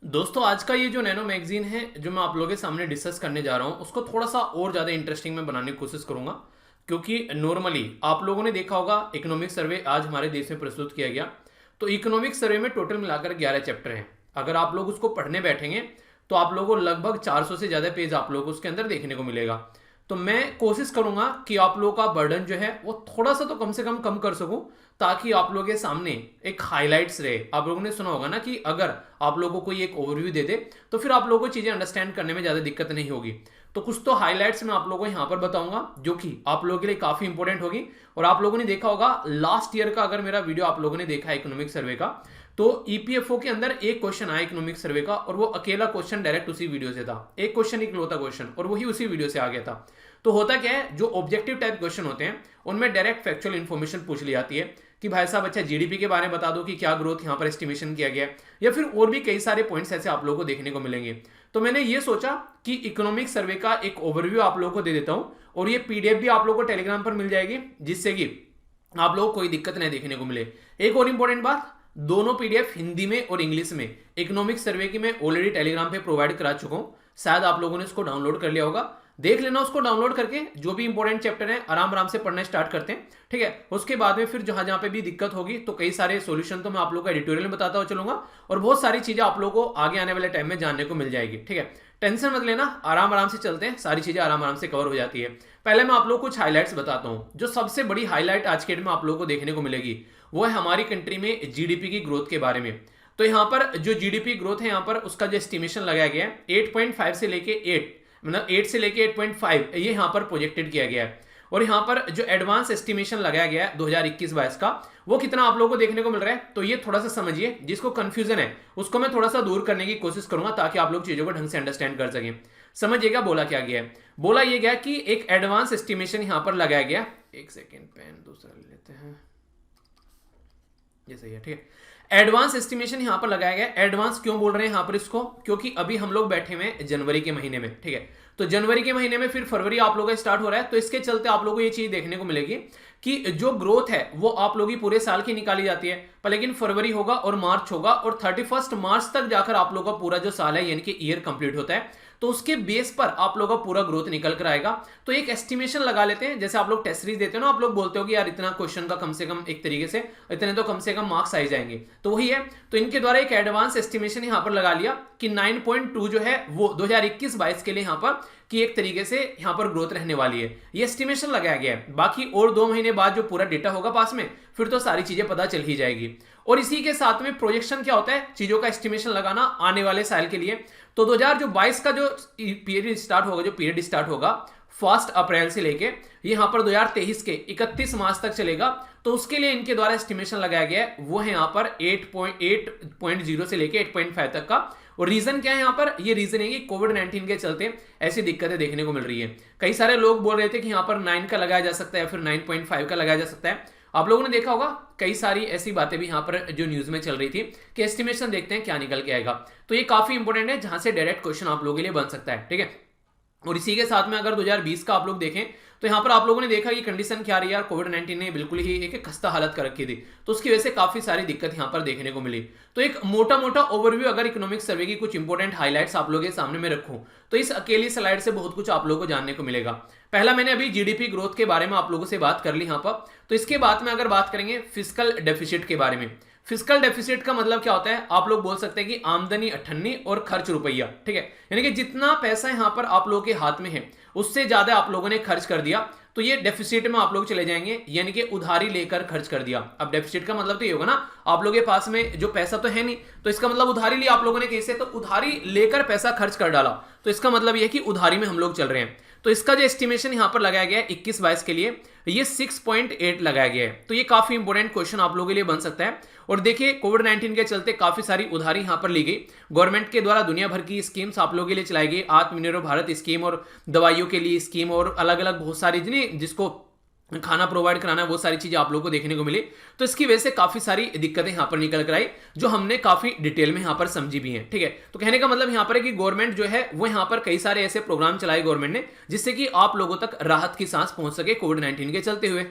दोस्तों आज का ये जो नैनो मैगजीन है जो मैं आप लोगों के सामने डिस्कस करने जा रहा हूँ उसको थोड़ा सा और ज़्यादा इंटरेस्टिंग मैं बनाने की कोशिश करूंगा। क्योंकि नॉर्मली आप लोगों ने देखा होगा इकोनॉमिक सर्वे आज हमारे देश में प्रस्तुत किया गया। तो इकोनॉमिक सर्वे में टोटल मिलाकर 11 चैप्टर हैं। अगर आप लोग उसको पढ़ने बैठेंगे तो आप लोगों को लगभग 400 से ज़्यादा पेज आप लोगों को उसके अंदर देखने को मिलेगा। तो मैं कोशिश करूंगा कि आप लोगों का बर्डन जो है वो थोड़ा सा तो कम से कम कर सकूं, ताकि आप लोगों के सामने एक हाइलाइट्स रहे। आप लोगों ने सुना होगा ना कि अगर आप लोगों को कोई एक ओवरव्यू दे दे तो फिर आप लोगों को चीजें अंडरस्टैंड करने में ज्यादा दिक्कत नहीं होगी। तो कुछ तो हाइलाइट्स मैं आप लोगों को यहां पर बताऊंगा जो कि आप लोगों के लिए काफी इंपॉर्टेंट होगी। और आप लोगों ने देखा होगा लास्ट ईयर का, अगर मेरा वीडियो आप लोगों ने देखा है इकोनॉमिक सर्वे का, तो ईपीएफओ के अंदर एक क्वेश्चन आया इकोनॉमिक सर्वे का और वो अकेला क्वेश्चन डायरेक्ट उसी वीडियो से था। एक क्वेश्चन इकलौता क्वेश्चन और वही उसी वीडियो से आ गया था। तो होता क्या है, जो ऑब्जेक्टिव टाइप क्वेश्चन होते हैं उनमें डायरेक्ट फैक्चुअल इन्फॉर्मेशन पूछ ली जाती है कि भाई साहब अच्छा जीडीपी के बारे में बता दो कि क्या ग्रोथ यहां पर एस्टिमेशन किया गया है, या फिर और भी कई सारे पॉइंट्स ऐसे आप लोगों को देखने को मिलेंगे। तो मैंने ये सोचा कि इकोनॉमिक सर्वे का एक ओवरव्यू आप लोगों को दे देता हूं और ये पीडीएफ भी आप लोगों को टेलीग्राम पर मिल जाएगी, जिससे कि आप लोगों को कोई दिक्कत नहीं देखने को मिले। एक और इंपॉर्टेंट बात, दोनों पीडीएफ हिंदी में और इंग्लिश में इकोनॉमिक सर्वे की मैं ऑलरेडी टेलीग्राम पे प्रोवाइड करा चुका हूं। शायद आप लोगों ने इसको डाउनलोड कर लिया होगा, देख लेना उसको डाउनलोड करके। जो भी इंपॉर्टेंट चैप्टर है आराम आराम से पढ़ना स्टार्ट करते हैं, ठीक है। उसके बाद में फिर जहां जहां पे भी दिक्कत होगी तो कई सारे सॉल्यूशन तो मैं आप लोगों को एडिटोरियल में बताता हुआ चलूंगा और बहुत सारी चीजें आप लोगों को आगे आने वाले टाइम में जानने को मिल जाएगी, ठीक है। टेंशन मत लेना, आराम आराम से चलते हैं, सारी चीजें आराम आराम से कवर हो जाती है। पहले मैं आप लोग को कुछ हाईलाइट्स बताता हूं। जो सबसे बड़ी हाईलाइट आज के डेट में आप लोगों को देखने को मिलेगी वो है हमारी कंट्री में जीडीपी की ग्रोथ के बारे में। तो यहां पर जो जीडीपी ग्रोथ है यहाँ पर उसका जो एस्टिमेशन लगाया गया है 8.5 से लेके 8, मतलब 8 से लेके 8.5 ये यहां पर प्रोजेक्टेड किया गया है। और यहां पर जो एडवांस एस्टिमेशन लगाया गया है 2021-22 का, वो कितना आप लोगों को देखने को मिल रहा है। तो ये थोड़ा सा समझिए, जिसको कंफ्यूजन है उसको मैं थोड़ा सा दूर करने की कोशिश करूंगा ताकि आप लोग चीजों को ढंग से अंडरस्टैंड कर सकें। समझिएगा बोला क्या गया है। बोला ये गया कि एक एडवांस एस्टिमेशन यहां पर लगाया गया। एक सेकेंड, पेन दूसरा ले लेते हैं, ये सही है, ठीक है। एडवांस एस्टिमेशन यहां पर लगाया गया। एडवांस क्यों बोल रहे हैं यहां पर इसको, क्योंकि अभी हम लोग बैठे हुए हैं जनवरी के महीने में, ठीक है। तो जनवरी के महीने में फिर फरवरी आप लोगों का स्टार्ट हो रहा है, तो इसके चलते आप लोगों को ये चीज देखने को मिलेगी कि जो ग्रोथ है वो आप लोगों की पूरे साल की निकाली जाती है, पर लेकिन फरवरी होगा और मार्च होगा और 31 मार्च तक जाकर आप लोगों का पूरा जो साल है यानी कि ईयर कंप्लीट होता है। तो उसके बेस पर आप लोगों का पूरा ग्रोथ निकल कर आएगा। तो एक एस्टिमेशन लगा लेते हैं, जैसे आप लोग टेस्ट सीरीज देते हो ना, आप लोग बोलते हो कि यार इतना क्वेश्चन का कम से कम एक तरीके से इतने तो कम से कम मार्क्स आ जाएंगे, तो वही है। तो इनके द्वारा एक एडवांस एस्टिमेशन यहां पर लगा लिया कि 9.2 जो है वो 2021-22 के लिए यहां पर कि एक तरीके से यहां पर ग्रोथ रहने वाली है, ये एस्टिमेशन लगाया गया है। बाकी और 2 महीने बाद जो पूरा डेटा होगा पास में, फिर तो सारी चीजें पता चल ही जाएगी। और इसी के साथ में प्रोजेक्शन क्या होता है, चीजों का एस्टिमेशन लगाना आने वाले साल के लिए। तो 2022 का जो पीरियड स्टार्ट होगा 1 अप्रैल से लेके यहां पर 2023 के 31 मार्च तक चलेगा। तो उसके लिए इनके द्वारा एस्टिमेशन लगाया गया है वो है यहां पर 8.0 से लेके 8.5 तक का। और रीजन क्या है यहां पर, ये रीजन है कि कोविड-19 के चलते ऐसी दिक्कतें देखने को मिल रही है। कई सारे लोग बोल रहे थे कि यहां पर 9 का लगाया जा सकता है, फिर 9.5 का लगाया जा सकता है। आप लोगों ने देखा होगा कई सारी ऐसी बातें भी यहां पर जो न्यूज में चल रही थी कि एस्टिमेशन देखते हैं क्या निकल के आएगा। तो ये काफी इंपॉर्टेंट है, जहां से डायरेक्ट क्वेश्चन आप लोगों के लिए बन सकता है, ठीक है। और इसी के साथ में अगर 2020 का आप लोग देखें तो यहां पर आप लोगों ने देखा कि कंडीशन क्या रही यार, कोविड-19 ने बिल्कुल ही एक खस्ता हालत कर रखी थी, तो उसकी वजह से काफी सारी दिक्कत यहां पर देखने को मिली। तो एक मोटा मोटा ओवरव्यू अगर इकोनॉमिक सर्वे की कुछ इंपॉर्टेंट हाइलाइट्स आप लोगों के सामने में रखूं तो इस अकेली स्लाइड से बहुत कुछ आप लोगों को जानने को मिलेगा। पहला मैंने अभी जीडीपी ग्रोथ के बारे में आप लोगों से बात कर ली यहां पर। तो इसके बाद में अगर बात करेंगे फिस्कल डेफिसिट के बारे में। फिस्कल डेफिसिट का मतलब क्या होता है, आप लोग बोल सकते हैं कि आमदनी 98 और खर्च रुपया, ठीक है। यानी कि जितना पैसा यहां पर आप लोगों के हाथ में है उससे ज्यादा आप लोगों ने खर्च कर दिया, तो ये डेफिसिट में आप लोग चले जाएंगे, यानी कि उधारी लेकर खर्च कर दिया। अब डेफिसिट का मतलब तो ये होगा ना, आप लोगों के पास में जो पैसा तो है नहीं, तो इसका मतलब उधारी ली आप लोगों ने कैसे, तो उधारी लेकर पैसा खर्च कर डाला, तो इसका मतलब ये है कि उधारी में हम लोग चल रहे हैं। तो इसका जो एस्टिमेशन यहां पर लगाया गया है 21-22 के लिए, ये 6.8 लगाया गया है। तो ये काफी इंपॉर्टेंट क्वेश्चन आप लोगों के लिए बन सकता है। और देखिए कोविड-19 के चलते काफी सारी उधारी यहां पर ली गई, गवर्नमेंट के द्वारा दुनिया भर की स्कीम्स आप लोगों के लिए चलाई गई, आत्मनिर्भर भारत स्कीम और दवाइयों के लिए स्कीम और अलग अलग बहुत सारी जिसको खाना प्रोवाइड कराना, वो सारी चीजें आप लोगों को देखने को मिली। तो इसकी वजह से काफी सारी दिक्कतें यहां पर निकल कर आई जो हमने काफी डिटेल में यहां पर समझी भी हैं, ठीक है। तो कहने का मतलब यहां पर है कि गवर्नमेंट जो है वो यहां पर कई सारे ऐसे प्रोग्राम चलाए गवर्नमेंट ने जिससे कि आप लोगों तक राहत की सांस पहुंच सके कोविड-19 के चलते हुए।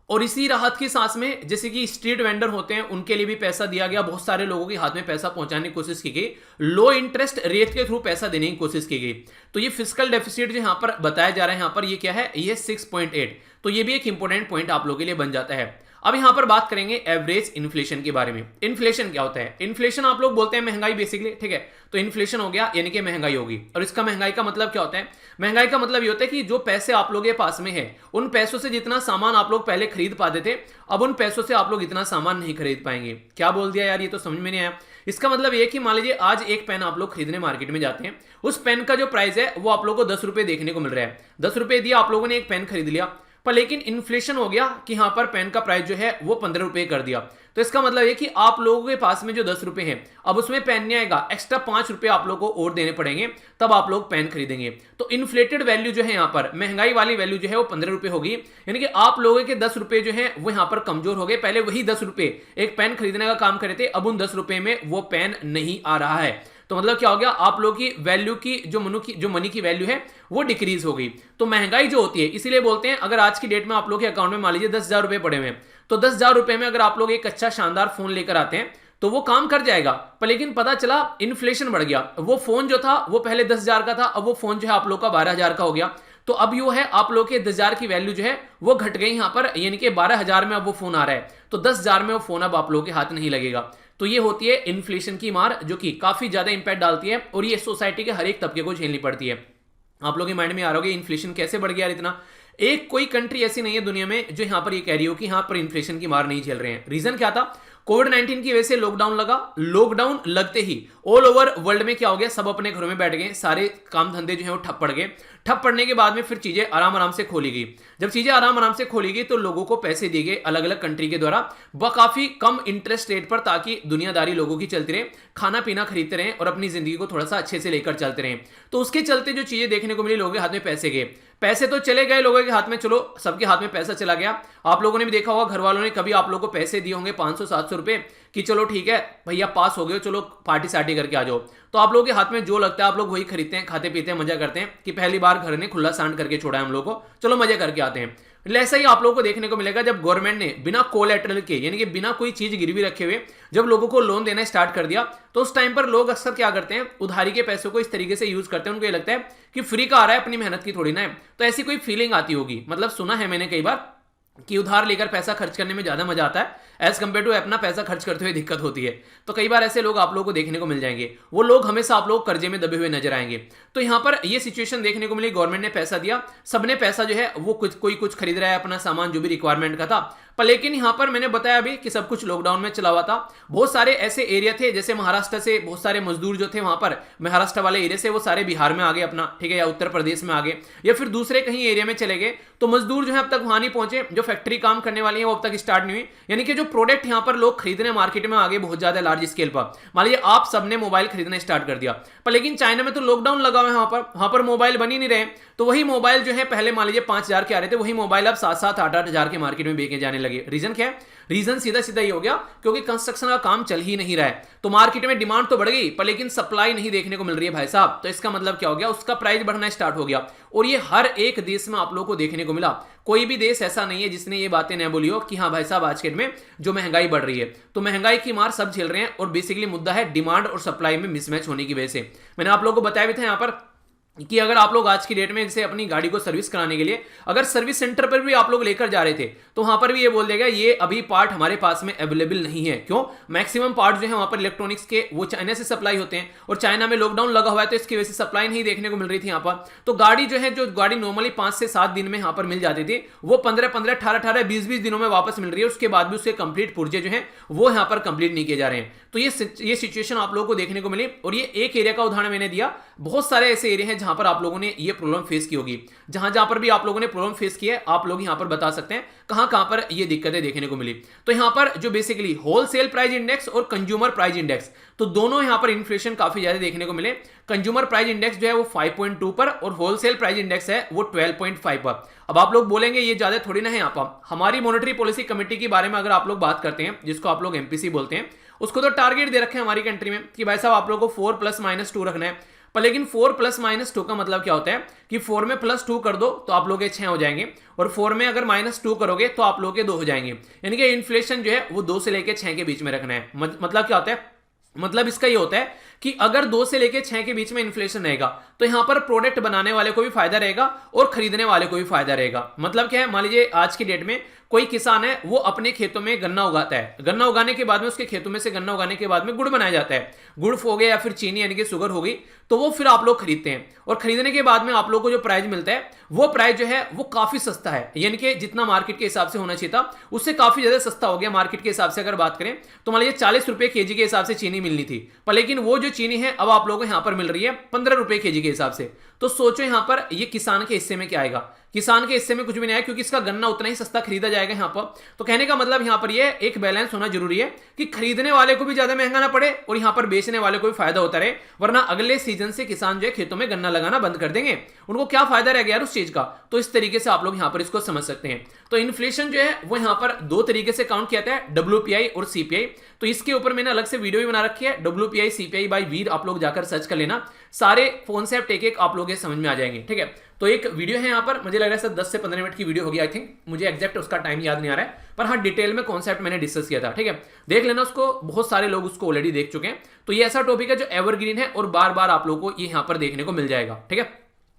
और इसी राहत की सांस में जैसे कि स्ट्रीट वेंडर होते हैं उनके लिए भी पैसा दिया गया, बहुत सारे लोगों के हाथ में पैसा पहुंचाने की कोशिश की गई, लो इंटरेस्ट रेट के थ्रू पैसा देने की कोशिश की गई। तो ये फिस्कल डेफिसिट जो यहां पर बताया जा रहा है, यहां पर ये क्या है, ये 6.8। तो ये भी एक इंपॉर्टेंट पॉइंट आप लोगों के लिए बन जाता है। अब यहां पर बात करेंगे एवरेज इन्फ्लेशन के बारे में। इन्फ्लेशन क्या होता है? इन्फ्लेशन आप लोग बोलते हैं महंगाई बेसिकली, ठीक है। तो इन्फ्लेशन हो गया यानी कि महंगाई होगी। और इसका महंगाई का मतलब क्या होता है? महंगाई का मतलब ये होता है कि जो पैसे आप लोगों के पास में है, उन पैसों से जितना सामान आप लोग पहले खरीद पाते थे, अब उन पैसों से आप लोग इतना सामान नहीं खरीद पाएंगे। क्या बोल दिया यार, ये तो समझ में नहीं आया। इसका मतलब ये कि मान लीजिए आज एक पेन आप लोग खरीदने मार्केट में जाते हैं, उस पेन का जो प्राइस है वो आप लोगों को 10 रुपए देखने को मिल रहा है। 10 रुपए दिया, आप लोगों ने एक पेन खरीद लिया, पर लेकिन इन्फ्लेशन हो गया कि यहां पर पेन का प्राइस जो है वो 15 रुपए कर दिया। तो इसका मतलब है कि आप लोगों के पास में जो 10 रुपए हैं, अब उसमें पेन नहीं आएगा, एक्स्ट्रा 5 रुपए आप लोगों को और देने पड़ेंगे, तब आप लोग पेन खरीदेंगे। तो इन्फ्लेटेड वैल्यू जो है यहां पर, महंगाई वाली वैल्यू जो है वो 15 रुपए होगी, यानी कि आप लोगों के 10 रुपए जो है वो यहां पर कमजोर हो गए। पहले वही 10 रुपए एक पेन खरीदने का काम करे थे, अब उन 10 रुपए में वो पेन नहीं आ रहा है। तो मतलब क्या हो गया, आप लोग की वैल्यू की जो मनी की वैल्यू है वो डिक्रीज हो गई। तो महंगाई जो होती है, इसीलिए बोलते हैं अगर आज की डेट में आप लोग के अकाउंट में मान लीजिए 10,000 रुपए पड़े हुए हैं, तो 10,000 रुपए में अगर आप लोग एक अच्छा शानदार फोन लेकर आते हैं तो वो काम कर जाएगा। पर लेकिन पता चला इन्फ्लेशन बढ़ गया, वो फोन जो था वो पहले 10,000 का था, अब वो फोन जो है आप लोग का 12,000 का हो गया। तो अब यो है आप लोग के 10,000 की वैल्यू जो है वो घट गई यहां पर, यानी कि 12,000 में अब वो फोन आ रहा है, तो 10,000 में वो फोन अब आप लोगों के हाथ नहीं लगेगा। तो ये होती है इन्फ्लेशन की मार, जो कि काफी ज्यादा इंपैक्ट डालती है और ये सोसाइटी के हर एक तबके को झेलनी पड़ती है। आप लोगों के माइंड में आ रहा होगा इन्फ्लेशन कैसे बढ़ गया यार इतना। एक कोई कंट्री ऐसी नहीं है दुनिया में जो यहां पर ये कह रही हो कि यहां पर इन्फ्लेशन की मार नहीं झेल रहे हैं। रीजन क्या था? कोविड-19 की वजह से लॉकडाउन लगा। लॉकडाउन लगते ही ऑल ओवर वर्ल्ड में क्या हो गया, सब अपने घरों में बैठ गए, सारे काम धंधे जो है वो ठप पड़ गए। ठप पड़ने के बाद में फिर चीजें आराम आराम से खोली गई। जब चीजें आराम आराम से खोली गई तो लोगों को पैसे दिए गए अलग अलग कंट्री के द्वारा काफी कम इंटरेस्ट रेट पर, ताकि दुनियादारी लोगों की चलती रहे, खाना पीना खरीदते रहे और अपनी जिंदगी को थोड़ा सा अच्छे से लेकर चलते रहे। तो उसके चलते जो चीजें देखने को मिली, लोगों के हाथ में पैसे गए, पैसे तो चले गए लोगों के हाथ में, चलो सबके हाथ में पैसा चला गया। आप लोगों ने भी देखा होगा घर वालों ने कभी आप लोगों को पैसे दिए होंगे 500-700 रुपए कि चलो ठीक है भैया पास हो गए, चलो पार्टी सार्टी करके आ जाओ। तो आप लोगों के हाथ में जो लगता है आप लोग वही खरीदते हैं, खाते पीते हैं, मजा करते हैं कि पहली बार घर ने खुला सांड करके छोड़ा है हम लोग को, चलो मजे करके आते हैं। ऐसा ही आप लोगों को देखने को मिलेगा जब गवर्नमेंट ने बिना कोलैटरल के, यानी कि बिना कोई चीज गिरवी रखे हुए जब लोगों को लोन देना स्टार्ट कर दिया, तो उस टाइम पर लोग अक्सर क्या करते हैं, उधारी के पैसों को इस तरीके से यूज करते हैं। उनको ये लगता है कि फ्री का आ रहा है, अपनी मेहनत की थोड़ी ना है। तो ऐसी कोई फीलिंग आती होगी, मतलब सुना है मैंने कई बार कि उधार लेकर पैसा खर्च करने में ज्यादा मजा आता है एज कंपेयर टू अपना पैसा खर्च करते हुए दिक्कत होती है। तो कई बार ऐसे लोग आप लोगों को देखने को मिल जाएंगे, वो लोग हमेशा आप लोग कर्जे में दबे हुए नजर आएंगे। तो यहां पर ये सिचुएशन देखने को मिली, गवर्नमेंट ने पैसा दिया, सबने पैसा जो है वो कोई कुछ खरीद रहा है अपना सामान जो भी रिक्वायरमेंट का था। पर लेकिन यहां पर मैंने बताया अभी कि सब कुछ लॉकडाउन में चला हुआ था। बहुत सारे ऐसे एरिया थे, जैसे महाराष्ट्र से बहुत सारे मजदूर जो थे वहां पर महाराष्ट्र वाले एरिया से, वो सारे बिहार में आ गए अपना, ठीक है, या उत्तर प्रदेश में आ गए, या फिर दूसरे कहीं एरिया में चले गए। तो मजदूर जो है अब तक वहां नहीं पहुंचे, जो फैक्ट्री काम करने वाली है वो अब तक स्टार्ट नहीं हुई, यानी कि जो प्रोडक्ट यहां पर लोग खरीदने मार्केट में आ गए बहुत ज्यादा लार्ज स्केल पर। मान लीजिए आप सबने मोबाइल खरीदना स्टार्ट कर दिया, पर लेकिन चाइना में तो लॉकडाउन लगा हुआ है, वहां पर मोबाइल बन ही नहीं रहे। तो वही मोबाइल जो है पहले मान लीजिए 5,000 के आ रहे थे, वही मोबाइल अब 7-7, 8-8 हजार के मार्केट में बेचे जाने लगे। रीजन क्या है? रीजन सीधा सीधा ही हो गया, क्योंकि कंस्ट्रक्शन का काम चल ही नहीं रहा है। तो मार्केट में डिमांड तो बढ़ गई, पर लेकिन सप्लाई नहीं देखने को मिल रही है भाई साहब। तो इसका मतलब क्या हो गया, उसका प्राइस बढ़ना स्टार्ट हो गया। और ये हर एक देश में आप लोगों को देखने को मिला। कोई भी देश ऐसा नहीं है जिसने ये बातें न बोली हो कि हाँ भाई साहब आज के डेट में जो महंगाई बढ़ रही है। तो महंगाई की मार सब झेल रहे हैं, और बेसिकली मुद्दा है डिमांड और सप्लाई में मिसमैच होने की वजह से। मैंने आप लोगों को बताया भी था यहाँ पर कि अगर आप लोग आज की डेट में जैसे अपनी गाड़ी को सर्विस कराने के लिए अगर सर्विस सेंटर पर भी आप लोग लेकर जा रहे थे, तो वहां पर भी ये बोल देगा ये अभी पार्ट हमारे पास में अवेलेबल नहीं है। क्यों? मैक्सिमम पार्ट जो है वहां पर इलेक्ट्रॉनिक्स के वो चाइना से सप्लाई होते हैं, और चाइना में लॉकडाउन लगा हुआ है, तो इसकी वजह से सप्लाई नहीं देखने को मिल रही थी यहाँ पर। तो गाड़ी जो है, जो गाड़ी नॉर्मली 5 से 7 दिन में यहाँ पर मिल जाती थी, वो 15-15, 18-18, 20-20 दिनों में वापस मिल रही है। उसके बाद भी उसके कंप्लीट पुर्जे जो है वो यहाँ पर कंप्लीट नहीं किए जा रहे हैं। तो ये सिचुएशन आप लोगों को देखने को मिली। और ये एक एरिया का उदाहरण मैंने दिया, बहुत सारे ऐसे एरिया हैं जहां पर आप लोगों ने ये प्रॉब्लम फेस की होगी। जहां जहां पर भी आप लोगों ने प्रॉब्लम फेस की है, आप लोग यहां पर बता सकते हैं कहां कहां पर ये दिक्कतें देखने को मिली। तो यहां पर जो बेसिकली होलसेल प्राइस इंडेक्स और कंज्यूमर प्राइस इंडेक्स, तो दोनों यहां पर इन्फ्लेशन काफी ज्यादा देखने को मिले। कंज्यूमर प्राइस इंडेक्स जो है वो 5.2 पर, और होलसेल प्राइस इंडेक्स है वो 12.5 पर। अब आप लोग बोलेंगे ये ज्यादा थोड़ी ना है। यहाँ पर हमारी मॉनेटरी पॉलिसी कमेटी के बारे में अगर आप लोग बात करते हैं, जिसको आप लोग एमपीसी बोलते हैं, उसको तो टारगेट दे रखे हैं हमारी कंट्री में कि भाई साहब आप लोगों को 4 ± 2 रखना है। पर लेकिन 4 प्लस माइनस 2 का मतलब क्या होता है कि 4 में प्लस 2 कर दो तो आप लोग के 6 हो जाएंगे, और 4 में अगर माइनस 2 करोगे तो आप लोग के 2 हो जाएंगे। यानी कि इन्फ्लेशन जो है वो 2 से लेकर 6 के बीच में रखना है। मतलब क्या होता है, मतलब इसका ये होता है कि अगर 2 से लेकर 6 के बीच में इन्फ्लेशन रहेगा तो यहां पर प्रोडक्ट बनाने वाले को भी फायदा रहेगा और खरीदने वाले को भी फायदा रहेगा। मतलब क्या है, मान लीजिए आज की डेट में कोई किसान है, वो अपने खेतों में गन्ना उगाता है, गन्ना उगाने के बाद में उसके खेतों में से गन्ना उगाने के बाद में गुड़ बनाया जाता है, गुड़ हो गया या फिर चीनी यानी कि शुगर हो गई, तो वो फिर आप लोग खरीदते हैं, और खरीदने के बाद में आप लोग को जो प्राइस मिलता है वो प्राइस जो है वो काफी सस्ता है, यानी कि जितना मार्केट के हिसाब से होना चाहिए था उससे काफी ज्यादा सस्ता हो गया मार्केट के हिसाब से। अगर बात करें तो मान लीजिए 40 रुपए केजी के हिसाब से चीनी मिलनी थी, पर लेकिन वो जो चीनी है अब आप लोगों को यहां पर मिल रही है 15 रुपए केजी के हिसाब से। तो सोचो यहां पर ये किसान के हिस्से में क्या आएगा, किसान के हिस्से में कुछ भी नहीं आएगा, क्योंकि इसका गन्ना उतना ही सस्ता खरीदा जाएगा यहां पर। तो कहने का मतलब यहां पर ये एक बैलेंस होना जरूरी है कि खरीदने वाले को भी ज्यादा महंगा ना पड़े और यहां पर बेचने वाले को भी फायदा होता रहे, वरना अगले सीजन से किसान जो है खेतों में गन्ना लगाना बंद कर देंगे, उनको क्या फायदा रह गया यार उस चीज का। तो इस तरीके से आप लोग यहां पर इसको समझ सकते हैं। तो इन्फ्लेशन जो है वो यहां पर 2 तरीके से काउंट किया जाता है, WPI और CPI। तो इसके ऊपर मैंने अलग से वीडियो भी बना रखी है, WPI CPI बाय वीर, आप लोग जाकर सर्च कर लेना, सारे कॉन्सेप्ट एक एक आप लोग समझ में आ जाएंगे। ठीक है, तो एक वीडियो है यहाँ पर, मुझे लग रहा है सर 10 से 15 मिनट की वीडियो होगी आई थिंक, मुझे एग्जैक्ट उसका टाइम याद नहीं आ रहा है, पर हाँ डिटेल में कॉन्सेप्ट मैंने डिस्कस किया था। ठीक है, देख लेना उसको, बहुत सारे लोग उसको ऑलरेडी देख चुके हैं। तो ये ऐसा टॉपिक है जो एवरग्रीन है और बार बार आप लोगों को ये यहाँ पर देखने को मिल जाएगा। ठीक है,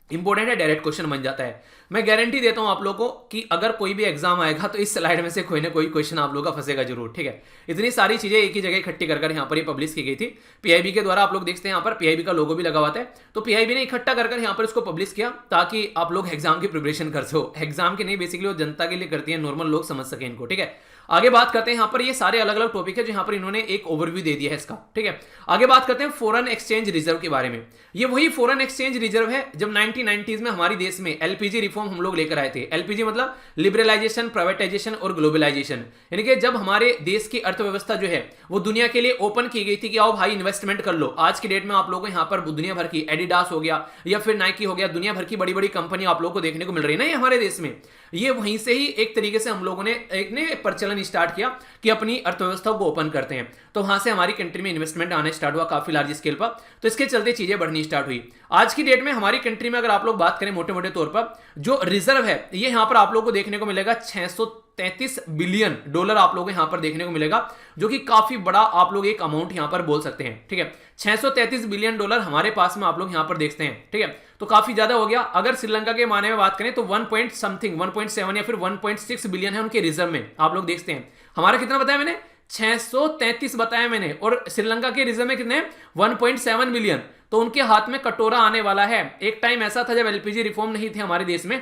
इंपॉर्टेंट है, डायरेक्ट क्वेश्चन बन जाता है। मैं गारंटी देता हूं आप लोगों को कि अगर कोई भी एग्जाम आएगा तो इस स्लाइड में से कोई ना कोई क्वेश्चन आप लोगों का फंसेगा जरूर। ठीक है, इतनी सारी चीजें एक ही जगह इकट्ठी कर यहाँ पर ये पब्लिश की गई थी पीआईबी के द्वारा। आप लोग देखते हैं यहाँ पर पीआईबी का लोगो भी लगा हुआ था, तो पीआईबी ने इकट्ठा कर यहाँ पर इसको पब्लिश किया ताकि आप लोग एग्जाम की प्रिपरेशन कर सको। एग्जाम की नहीं, बेसिकली वो जनता के लिए करती है, नॉर्मल लोग समझ सके इनको। ठीक है, आगे बात करते हैं यहाँ पर, ये सारे अलग अलग टॉपिक है जो यहाँ पर इन्होंने एक ओवरव्यू दे दिया है इसका। ठीक है, आगे बात करते हैं फॉरेन एक्सचेंज रिजर्व के बारे में। ये वही फॉरेन एक्सचेंज रिजर्व है जब 1990s में हमारे देश में एलपीजी रिफॉर्म हम लोग लेकर आए थे। एलपीजी मतलब लिबरलाइजेशन, प्राइवेटाइजेशन और ग्लोबलाइजेशन, यानी कि जब हमारे देश की अर्थव्यवस्था जो है वो दुनिया के लिए ओपन की गई थी कि आओ भाई इन्वेस्टमेंट कर लो। आज की डेट में आप लोगों को यहाँ पर दुनिया भर की एडिडास हो गया या फिर नाइकी हो गया, दुनिया भर की बड़ी बड़ी कंपनी आप लोगों को देखने को मिल रही है ना हमारे देश में। ये वहीं से ही एक तरीके से हम लोगों ने एक प्रचलन स्टार्ट किया कि अपनी अर्थव्यवस्था को ओपन करते हैं, तो वहां से हमारी कंट्री में इन्वेस्टमेंट आने स्टार्ट हुआ काफी लार्ज स्केल पर। तो इसके चलते चीजें बढ़नी स्टार्ट हुई। आज की डेट में हमारी कंट्री में अगर आप लोग बात करें मोटे मोटे तौर पर, जो रिजर्व है ये यहां पर आप लोग को देखने को मिलेगा 633 बिलियन डॉलर आप लोगों को यहां पर देखने को मिलेगा, जो कि काफी बड़ा आप लोग एक अमाउंट यहां पर बोल सकते हैं। ठीक है, 633 बिलियन डॉलर हमारे पास में आप लोग यहां पर देखते हैं। ठीक है, तो काफी ज्यादा हो गया। अगर श्रीलंका के माने में बात करें तो 1.7 या फिर 1.6 बिलियन है उनके रिजर्व में, आप लोग देखते हैं। हमारा कितना बताया मैंने, 633 बताया मैंने, और श्रीलंका के रिजर्व में कितने, 1.7 बिलियन। तो उनके हाथ में कटोरा आने वाला है। एक टाइम ऐसा था जब एलपीजी रिफॉर्म नहीं थे हमारे देश में,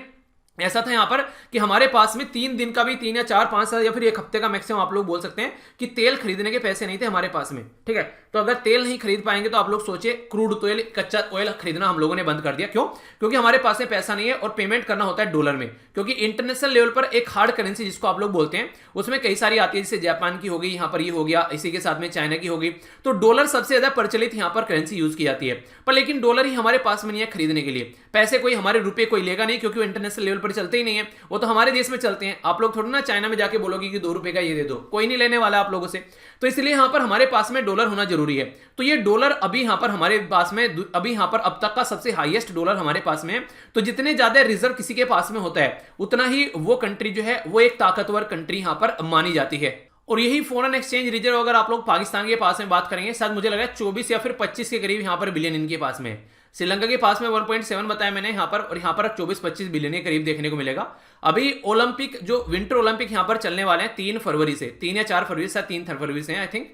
ऐसा था यहां पर कि हमारे पास में 3 दिन का भी, 3 या 4 5 या फिर 1 हफ्ते का मैक्सिमम आप लोग बोल सकते हैं कि तेल खरीदने के पैसे नहीं थे हमारे पास में। ठीक है, तो अगर तेल नहीं खरीद पाएंगे तो आप लोग सोचिए, क्रूड तेल, कच्चा ऑयल खरीदना हम लोगों ने बंद कर दिया। क्यों? क्योंकि हमारे पास में पैसा नहीं है और पेमेंट करना होता है डॉलर में, क्योंकि इंटरनेशनल लेवल पर एक हार्ड करेंसी जिसको आप लोग बोलते हैं उसमें कई सारी आती है, जैसे जापान की हो गई, यहाँ पर ये हो गया, इसी के साथ में चाइना की हो गई। तो डॉलर सबसे ज्यादा प्रचलित यहाँ पर करेंसी यूज की जाती है, पर लेकिन डॉलर ही हमारे पास में नहीं है खरीदने के लिए। पैसे कोई हमारे रुपए कोई लेगा नहीं, क्योंकि वो इंटरनेशनल लेवल पर चलते ही नहीं है, वो तो हमारे देश में चलते हैं। आप लोग थोड़ा ना चाइना में जाके बोलोगे कि 2 रुपए का ये दे दो, कोई नहीं लेने वाला आप लोगों से। तो इसलिए यहां पर हमारे पास में डॉलर होना जरूरी है। तो ये डॉलर अभी यहां पर हमारे पास में, अभी यहां पर अब तक का सबसे हाईएस्ट डॉलर हमारे पास में है। तो जितने ज्यादा रिजर्व किसी के पास में होता है उतना ही वो कंट्री जो है वो एक ताकतवर कंट्री यहां पर मानी जाती है। और यही फॉरेन एक्सचेंज रिजर्व अगर आप लोग पाकिस्तान के पास में बात करेंगे, शायद मुझे लगा 24 या फिर 25 के करीब यहां पर बिलियन इनके पास में है। श्रीलंका के पास में 1.7 बताया मैंने यहां पर, और यहां पर 24-25 बिलियन के करीब देखने को मिलेगा। अभी ओलंपिक, जो विंटर ओलंपिक यहां पर चलने वाले हैं 3 फरवरी से, 3 या 4 फरवरी से, 3 फरवरी से आई थिंक,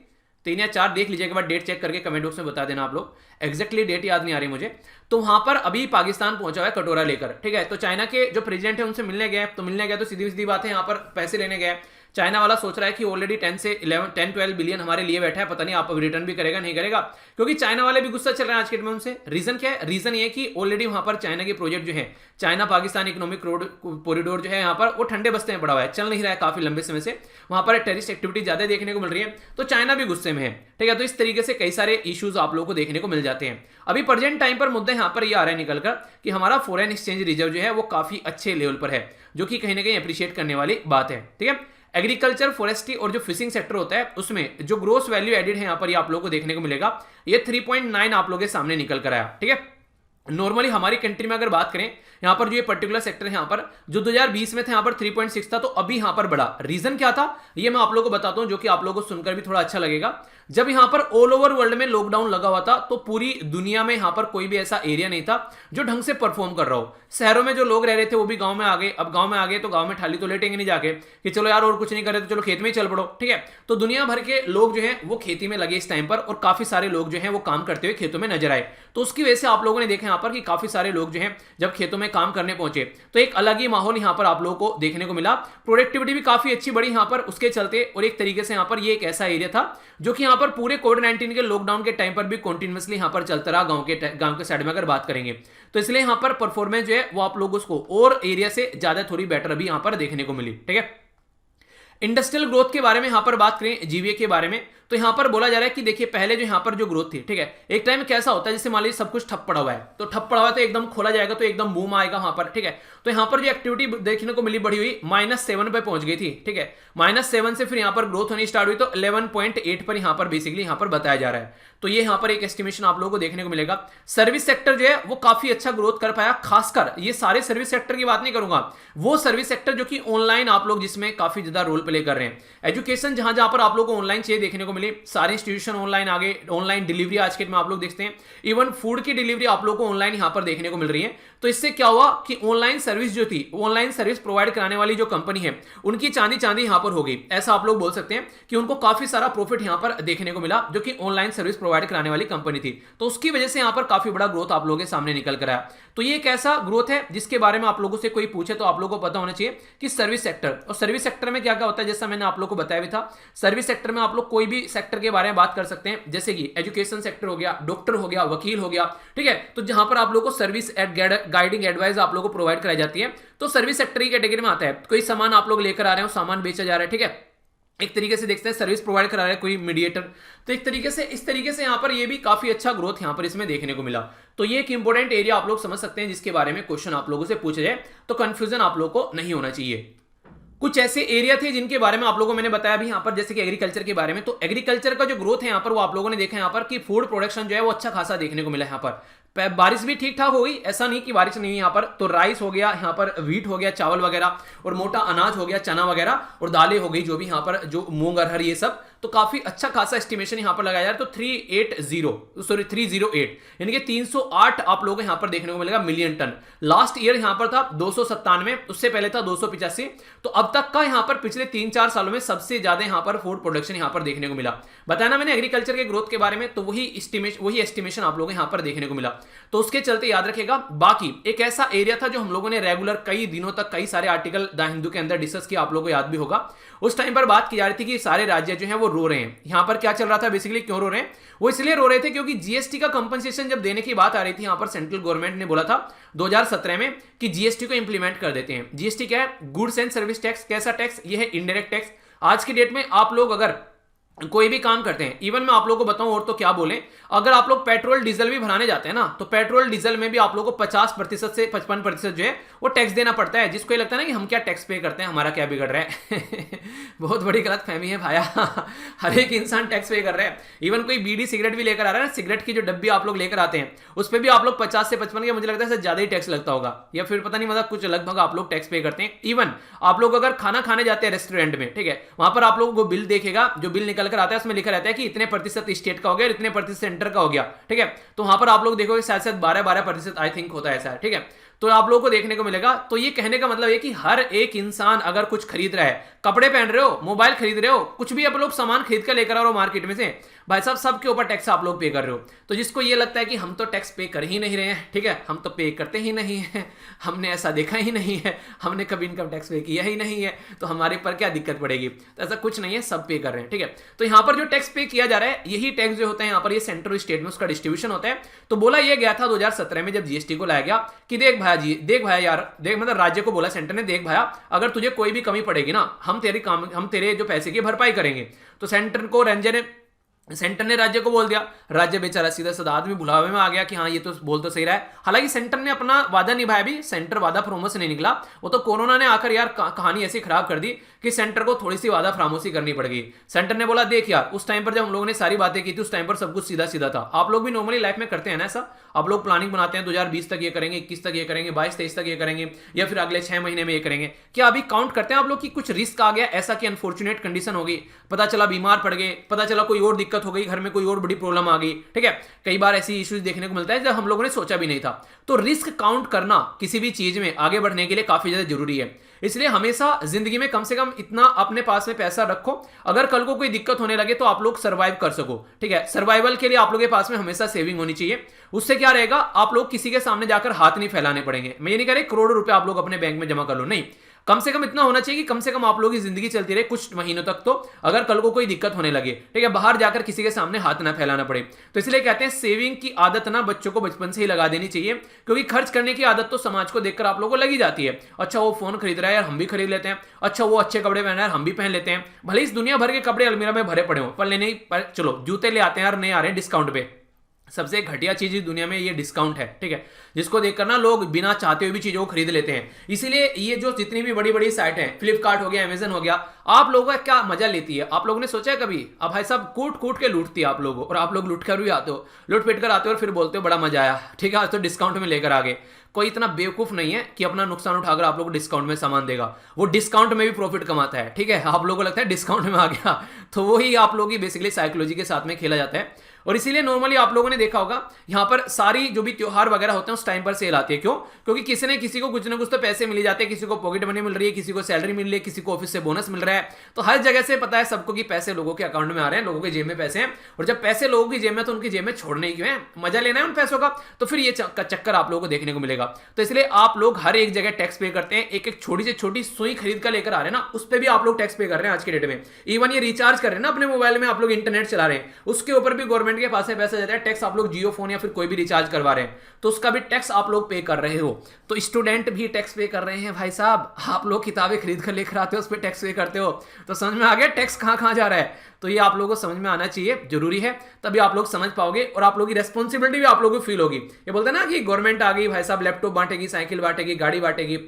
3 या 4 देख लीजिएगा, बाद डेट चेक करके कमेंट बॉक्स में बता देना आप लोग, एक्जैक्टली डेट याद नहीं आ रही मुझे। तो वहां पर अभी पाकिस्तान पहुंचा हुआ है कटोरा लेकर। ठीक है, तो चाइना के जो प्रेसिडेंट है उनसे मिलने गए, तो मिलने गए तो सीधी सीधी बात है यहाँ पर पैसे लेने गए। चाइना वाला सोच रहा है कि ऑलरेडी 10-12 बिलियन हमारे लिए बैठा है, पता नहीं आप रिटर्न भी करेगा नहीं करेगा, क्योंकि चाइना वाले भी गुस्सा चल रहे हैं आज के डेट में उनसे। रीजन क्या है? रीजन ये कि ऑलरेडी वहां पर चाइना के प्रोजेक्ट जो है, चाइना पाकिस्तान इकोनॉमिक कॉरिडोर जो है यहाँ पर, वो ठंडे बस्ते में पड़ा हुआ है, चल नहीं रहा है काफी लंबे समय से। वहां पर टेररिस्ट एक्टिविटी ज्यादा देखने को मिल रही है, तो चाइना भी गुस्से में है। ठीक है, तो इस तरीके से कई सारे इश्यूज आप लोगों को देखने को मिल जाते हैं। अभी प्रेजेंट टाइम पर मुद्दा यहाँ पर ये आ रहा है निकलकर कि हमारा फॉरेन एक्सचेंज रिजर्व जो है वो काफी अच्छे लेवल पर है, जो कि कहीं ना कहीं अप्रिशिएट करने वाली बात है। ठीक है, एग्रीकल्चर, फॉरेस्ट्री और जो फिशिंग सेक्टर होता है उसमें जो ग्रोस वैल्यू एडेड है यहाँ पर ये आप लोगों को देखने को मिलेगा, ये 3.9 आप लोगों के सामने निकल कर आया। ठीक है, नॉर्मली हमारी कंट्री में अगर बात करें यहाँ पर जो ये पर्टिकुलर सेक्टर है यहाँ पर जो 2020 में था यहाँ पर 3.6 था, तो अभी यहाँ पर बढ़ा। रीजन क्या था ये मैं आप लोगों को बताता हूँ, जो कि आप लोगों को सुनकर भी थोड़ा अच्छा लगेगा। जब यहाँ पर ऑल ओवर वर्ल्ड में लॉकडाउन लगा हुआ था तो पूरी दुनिया में यहाँ पर कोई भी ऐसा एरिया नहीं था जो ढंग से परफॉर्म कर रहा हो। शहरों में जो लोग रह रहे थे वो भी गांव में आ गए। अब गांव में आ गए तो गांव में थाली तो लेटेंगे नहीं जाके कि चलो यार और कुछ नहीं करे तो चलो खेत में ही चल पड़ो। ठीक है, तो दुनिया भर के लोग जो है वो खेती में लगे इस टाइम पर, और काफी सारे लोग जो है वो काम करते हुए खेतों में नजर आए। तो उसकी वजह से आप लोगों ने देखा यहाँ पर कि काफी सारे लोग जो है जब खेतों में काम करने पहुंचे तो एक अलग ही माहौल यहाँ पर आप लोगों को देखने को मिला। प्रोडक्टिविटी भी काफी अच्छी बढ़ी यहाँ पर उसके चलते, और एक तरीके से यहाँ पर ये एक ऐसा एरिया था जो कि यहाँ पर पूरे कोविड-19 के लॉकडाउन के टाइम पर भी कंटिन्यूअसली यहाँ पर चलता रहा गांव के साइड में अगर बात करेंगे तो। इसलिए यहाँ पर परफॉर्मेंस जो है वो आप लोगों को और एरिया से ज्यादा थोड़ी बेटर अभी यहाँ पर देखने को मिली। ठीक है, इंडस्ट्रियल ग्रोथ के बारे में यहां पर बात करें, जीवीए के बारे में, तो यहां पर बोला जा रहा है कि देखिए पहले जो यहां पर जो ग्रोथ थी, ठीक है, एक टाइम कैसा होता है जैसे मान लीजिए सब कुछ ठप पड़ा हुआ है, तो ठप पड़ा हुआ है तो एकदम खोला जाएगा तो एकदम बूम आएगा वहां पर। ठीक है, तो यहां पर जो एक्टिविटी देखने को मिली बढ़ी हुई -7 पे पहुंच गई थी। ठीक है, -7 से फिर यहां पर ग्रोथ होनी स्टार्ट हुई तो 11.8 पर यहां पर बेसिकली यहां पर बताया जा रहा है। तो ये यहां पर एक एस्टिमेशन आप लोगों को देखने को मिलेगा। सर्विस सेक्टर जो है वो काफी अच्छा ग्रोथ कर पाया, खासकर ये सारे सर्विस सेक्टर की बात नहीं करूंगा, वो सर्विस सेक्टर जो कि ऑनलाइन आप लोग जिसमें काफी ज्यादा रोल प्ले कर रहे हैं। एजुकेशन जहां जहां पर आप लोग को ऑनलाइन चीजें देखने को मिली, सारे इंस्टीट्यूशन ऑनलाइन आ गए, ऑनलाइन डिलीवरी आज के में आप लोग देखते हैं, इवन फूड की डिलीवरी आप लोग को ऑनलाइन यहां पर देखने को मिल रही है। तो इससे क्या हुआ कि ऑनलाइन सर्विस जो थी, ऑनलाइन सर्विस प्रोवाइड कराने वाली जो कंपनी है उनकी चांदी चांदी यहां पर हो गई, ऐसा आप लोग बोल सकते हैं कि उनको काफी सारा प्रॉफिट यहां पर देखने को मिला जो कि ऑनलाइन सर्विस प्रोवाइड कराने वाली कंपनी थी। तो उसकी वजह से यहां पर काफी बड़ा ग्रोथ आप लोगों के सामने निकल कर आया। तो ये एक ऐसा ग्रोथ है जिसके बारे में आप लोगों से कोई पूछे तो आप लोगों को पता होना चाहिए कि सर्विस सेक्टर, और सर्विस सेक्टर में क्या क्या होता है, जैसा मैंने आप लोग को बताया भी था, सर्विस सेक्टर में आप लोग कोई भी सेक्टर के बारे में बात कर सकते हैं, जैसे कि एजुकेशन सेक्टर हो गया, डॉक्टर हो गया, वकील हो गया। ठीक है, तो जहां पर आप लोग को सर्विस गाइडिंग एडवाइस आप लोग को प्रोवाइड कराई जाती है, तो सर्विस सेक्टर की कैटेगरी में आता है। कोई सामान आप लोग लेकर आ रहे हो, सामान बेचा जा रहा है, ठीक है, एक तरीके से देखते हैं सर्विस प्रोवाइड करा रहा है कोई मीडिएटर, तो एक तरीके से इस तरीके से यहां पर ये भी काफी अच्छा ग्रोथ यहां पर इसमें देखने को मिला। तो ये एक इंपॉर्टेंट एरिया आप लोग समझ सकते हैं जिसके बारे में क्वेश्चन आप लोगों से पूछा जाए तो कंफ्यूजन आप लोगों को नहीं होना चाहिए। कुछ ऐसे एरिया थे जिनके बारे में आप लोगों को मैंने बताया भी यहां पर, जैसे कि एग्रीकल्चर के बारे में। तो एग्रीकल्चर का जो ग्रोथ है यहां पर वो आप लोगों ने देखा यहां पर कि फूड प्रोडक्शन जो है वो अच्छा खासा देखने को मिला यहां पर। बारिश भी ठीक ठाक हो गई, ऐसा नहीं कि बारिश नहीं है यहाँ पर। तो राइस हो गया यहाँ पर, व्हीट हो गया, चावल वगैरह, और मोटा अनाज हो गया, चना वगैरह, और दालें हो गई जो भी यहाँ पर जो मूंग अरहर ये सब, तो काफी अच्छा खासा एस्टिमेशन यहाँ पर लगाया जाए तो 308 यानी कि 308 आप लोगों को यहाँ पर देखने को मिलेगा मिलियन टन। लास्ट ईयर यहाँ पर था 297, उससे पहले था 285। तो अब तक का यहाँ पर पिछले 3-4 सालों में सबसे ज्यादा यहाँ पर फूड प्रोडक्शन यहाँ पर देखने को मिला। बताया ना मैंने एग्रीकल्चर के ग्रोथ के बारे में, तो वही एस्टिमेशन आप लोगों को यहाँ पर देखने को मिला। तो उसके चलते याद रखेगा। बाकी एक ऐसा एरिया था जो हम लोगों ने रेगुलर कई दिनों तक कई सारे आर्टिकल द हिंदू के अंदर डिस्कस किया, आप लोगों को याद भी होगा। उस टाइम पर बात की जा रही थी कि सारे राज्य जो हैं वो रो रहे हैं। यहां पर क्या चल रहा था, बेसिकली क्यों रो रहे हैं, वो इसलिए रो रहे थे क्योंकि जीएसटी का कंपनसेशन जब देने की बात आ रही थी, यहां पर सेंट्रल गवर्नमेंट ने बोला था 2017 में कि जीएसटी को इंप्लीमेंट कर देते हैं। जीएसटी क्या है, गुड्स एंड सर्विस टैक्स। कैसा टैक्स, ये है इनडायरेक्ट टैक्स। आज की डेट में आप लोग अगर कोई भी काम करते हैं, इवन मैं आप लोगों को बताऊं और तो क्या बोले, अगर आप लोग पेट्रोल डीजल भी भराने जाते हैं ना, तो पेट्रोल डीजल में भी आप लोगों को 50% से 55% जो है वो टैक्स देना पड़ता है। जिसको ये लगता है ना कि हम क्या टैक्स पे करते हैं, हमारा क्या बिगड़ रहा है बहुत बड़ी गलत फहमी है भाया हर एक इंसान टैक्स पे कर रहा है। इवन कोई बीड़ी सिगरेट भी लेकर आ रहा है ना, सिगरेट की जो डब्बी आप लोग लेकर आते हैं उस पर भी आप लोग 50 से 55 का मुझे लगता है ज्यादा ही टैक्स लगता होगा, या फिर पता नहीं, मतलब कुछ लगभग आप लोग टैक्स पे करते हैं। इवन आप लोग अगर खाना खाने जाते हैं रेस्टोरेंट में, ठीक है, वहां पर आप लोगों को बिल देखेगा, जो बिल निकल कर आता है उसमें लिखा रहता है कि इतने प्रतिशत स्टेट का हो गया, इतने प्रतिशत सेंटर का हो गया। ठीक है, तो वहां पर आप लोग देखोगे शायद 12% आई थिंक होता है ऐसा। ठीक है, तो आप लोगों को देखने को मिलेगा। तो ये कहने का मतलब है कि हर एक इंसान अगर कुछ खरीद रहा है, कपड़े पहन रहे हो, मोबाइल खरीद रहे हो, कुछ भी आप लोग सामान खरीद कर लेकर आ रहे हो मार्केट में से, भाई साहब सबके ऊपर टैक्स आप लोग पे कर रहे हो। तो जिसको ये लगता है कि हम तो टैक्स पे कर ही नहीं रहे हैं, ठीक है, हम तो पे करते ही नहीं है, हमने ऐसा देखा ही नहीं है, हमने कभी इनकम टैक्स पे किया ही नहीं है, तो हमारे पर क्या दिक्कत पड़ेगी, तो ऐसा कुछ नहीं है, सब पे कर रहे हैं। ठीक है, तो यहाँ पर जो टैक्स पे किया जा रहा है, यही टैक्स जो होता है यहाँ पर, ये सेंट्रल स्टेट में उसका डिस्ट्रीब्यूशन होता है। तो बोला यह गया था 2017 में जब जीएसटी को लाया गया कि देख भाया यार, देख, मतलब राज्य को बोला सेंटर ने, देख भाया अगर तुझे कोई भी कमी पड़ेगी ना, हम तेरे जो पैसे की भरपाई करेंगे। तो सेंटर को सेंटर ने राज्य को बोल दिया, राज्य बेचारा सीधा साधा आदमी बुलावे में आ गया कि हाँ ये तो बोल तो सही रहा है। हालांकि सेंटर ने अपना वादा निभाया भी, सेंटर वादा फरामोश नहीं निकला। वो तो कोरोना ने आकर यार कहानी ऐसी खराब कर दी कि सेंटर को थोड़ी सी वादा फरामोशी करनी पड़ गई। सेंटर ने बोला देख यार उस टाइम पर जब हम लोगों ने सारी बातें की थी उस टाइम पर सब कुछ सीधा सीधा था। आप लोग भी नॉर्मली लाइफ में करते हैं ना ऐसा, आप लोग प्लानिंग बनाते हैं 2020 तक ये करेंगे, 21 तक ये करेंगे, 22-23 तक ये करेंगे, या फिर अगले 6 महीने में ये करेंगे। क्या अभी काउंट करते हैं आप लोग कि कुछ रिस्क आ गया ऐसा कि अनफॉर्चुनेट कंडीशन हो गई, पता चला बीमार पड़ गए, पता चला कोई और दिक्कत हो गई, घर में कोई और बड़ी प्रॉब्लम आ गई, ठीक है। कई बार ऐसी इश्यूज देखने को मिलता है जब हम लोगों ने सोचा भी नहीं था। तो रिस्क काउंट करना किसी भी चीज में आगे बढ़ने के लिए काफी ज्यादा जरूरी है। इसलिए हमेशा जिंदगी में कम से कम इतना अपने पास में पैसा रखो, अगर कल को कोई दिक्कत होने लगे तो आप लोग सर्वाइव कर सको, ठीक है। सर्वाइवल के लिए आप लोग के पास में हमेशा सेविंग होनी चाहिए। उससे क्या रहेगा, आप लोग किसी के सामने जाकर हाथ नहीं फैलाने पड़ेंगे। मैं ये नहीं कह रही करोड़ों रुपए आप लोग अपने बैंक में जमा कर लो, नहीं, कम से कम इतना होना चाहिए कि कम से कम आप लोगों की जिंदगी चलती रहे कुछ महीनों तक। तो अगर कल को कोई दिक्कत होने लगे, ठीक है, बाहर जाकर किसी के सामने हाथ ना फैलाना पड़े। तो इसलिए कहते हैं सेविंग की आदत ना बच्चों को बचपन से ही लगा देनी चाहिए, क्योंकि खर्च करने की आदत तो समाज को देखकर आप लोगों को लगी जाती है। अच्छा वो फोन खरीद रहा है यार, हम भी खरीद लेते हैं। अच्छा वो अच्छे कपड़े पहन रहा है, हम भी पहन लेते हैं। भले इस दुनिया भर के कपड़े अलमीरा में भरे पड़े हो, पर लेने पर चलो जूते ले आते हैं यार, नए आ रहे हैं डिस्काउंट पे। सबसे घटिया चीज इस दुनिया में ये डिस्काउंट है, ठीक है, जिसको देखकर ना लोग बिना चाहते हुए भी चीजों को खरीद लेते हैं। इसीलिए ये जो जितनी भी बड़ी बड़ी साइट हैं, फ्लिपकार्ट हो गया, अमेजन हो गया, आप लोगों का क्या मजा लेती है। आप लोगों ने सोचा है कभी, अब भाई साहब कूट कूट के लूटती है आप लोगों, और आप लोग लूट कर भी आते हो, लूट पिट कर आते हो और फिर बोलते हो बड़ा मजा आया, ठीक है, आज तो डिस्काउंट में लेकर आ गए। कोई इतना बेवकूफ नहीं है कि अपना नुकसान उठाकर आप लोगों को डिस्काउंट में सामान देगा। वो डिस्काउंट में भी प्रॉफिट कमाता है, ठीक है। आप लोगों को लगता है डिस्काउंट में आ गया, तो वही आप लोगों की बेसिकली साइकोलॉजी के साथ में खेला जाता है। और इसीलिए नॉर्मली आप लोगों ने देखा होगा यहाँ पर सारी जो भी त्योहार वगैरह होते हैं उस टाइम पर सेल आती है। क्यों? क्योंकि किसी ने किसी को कुछ ना कुछ तो पैसे मिल जाते हैं, किसी को पॉकेट मनी मिल रही है, किसी को सैलरी मिल रही है, किसी को ऑफिस से बोनस मिल रहा है। तो हर जगह से पता है सबको कि पैसे लोगों के अकाउंट में आ रहे हैं, लोगों के जेब में पैसे हैं। और जब पैसे लोगों की जेब में, तो उनकी जेब में छोड़ने क्यों है, मजा लेना है उन पैसों का। तो फिर ये चक्कर आप लोगों को देखने को मिलेगा। तो इसलिए आप लोग हर एक जगह टैक्स पे करते हैं। एक एक छोटी से छोटी सुई खरीद कर लेकर आ रहे हैं ना, उस पर भी आप लोग टैक्स पे कर रहे हैं आज के डेट में। इवन ये रिचार्ज कर रहे हैं ना अपने मोबाइल में, आप लोग इंटरनेट चला रहे हैं, उसके ऊपर भी गवर्नमेंट के पास से पैसा जाता है टैक्स। आप लोग जियो फोन या फिर कोई भी रिचार्ज करवा रहे हैं तो उसका भी टैक्स आप लोग पे कर रहे हो। तो स्टूडेंट भी टैक्स पे कर रहे हैं भाई साहब। आप लोग किताबें खरीद कर लेकर आते हो, उस पर टैक्स पे करते हो। तो समझ में आ गया टैक्स कहां कहां जा रहा है। तो ये आप लोगों को समझ में आना चाहिए, जरूरी है, तभी आप लोग समझ पाओगे और आप लोगों की रेस्पॉन्सिबिलिटी भी आप लोगों को फील होगी। ये बोलते हैं ना कि गवर्नमेंट आ गई भाई साहब, लैपटॉप बांटेगी, साइकिल बांटेगी, गाड़ी बांटेगी,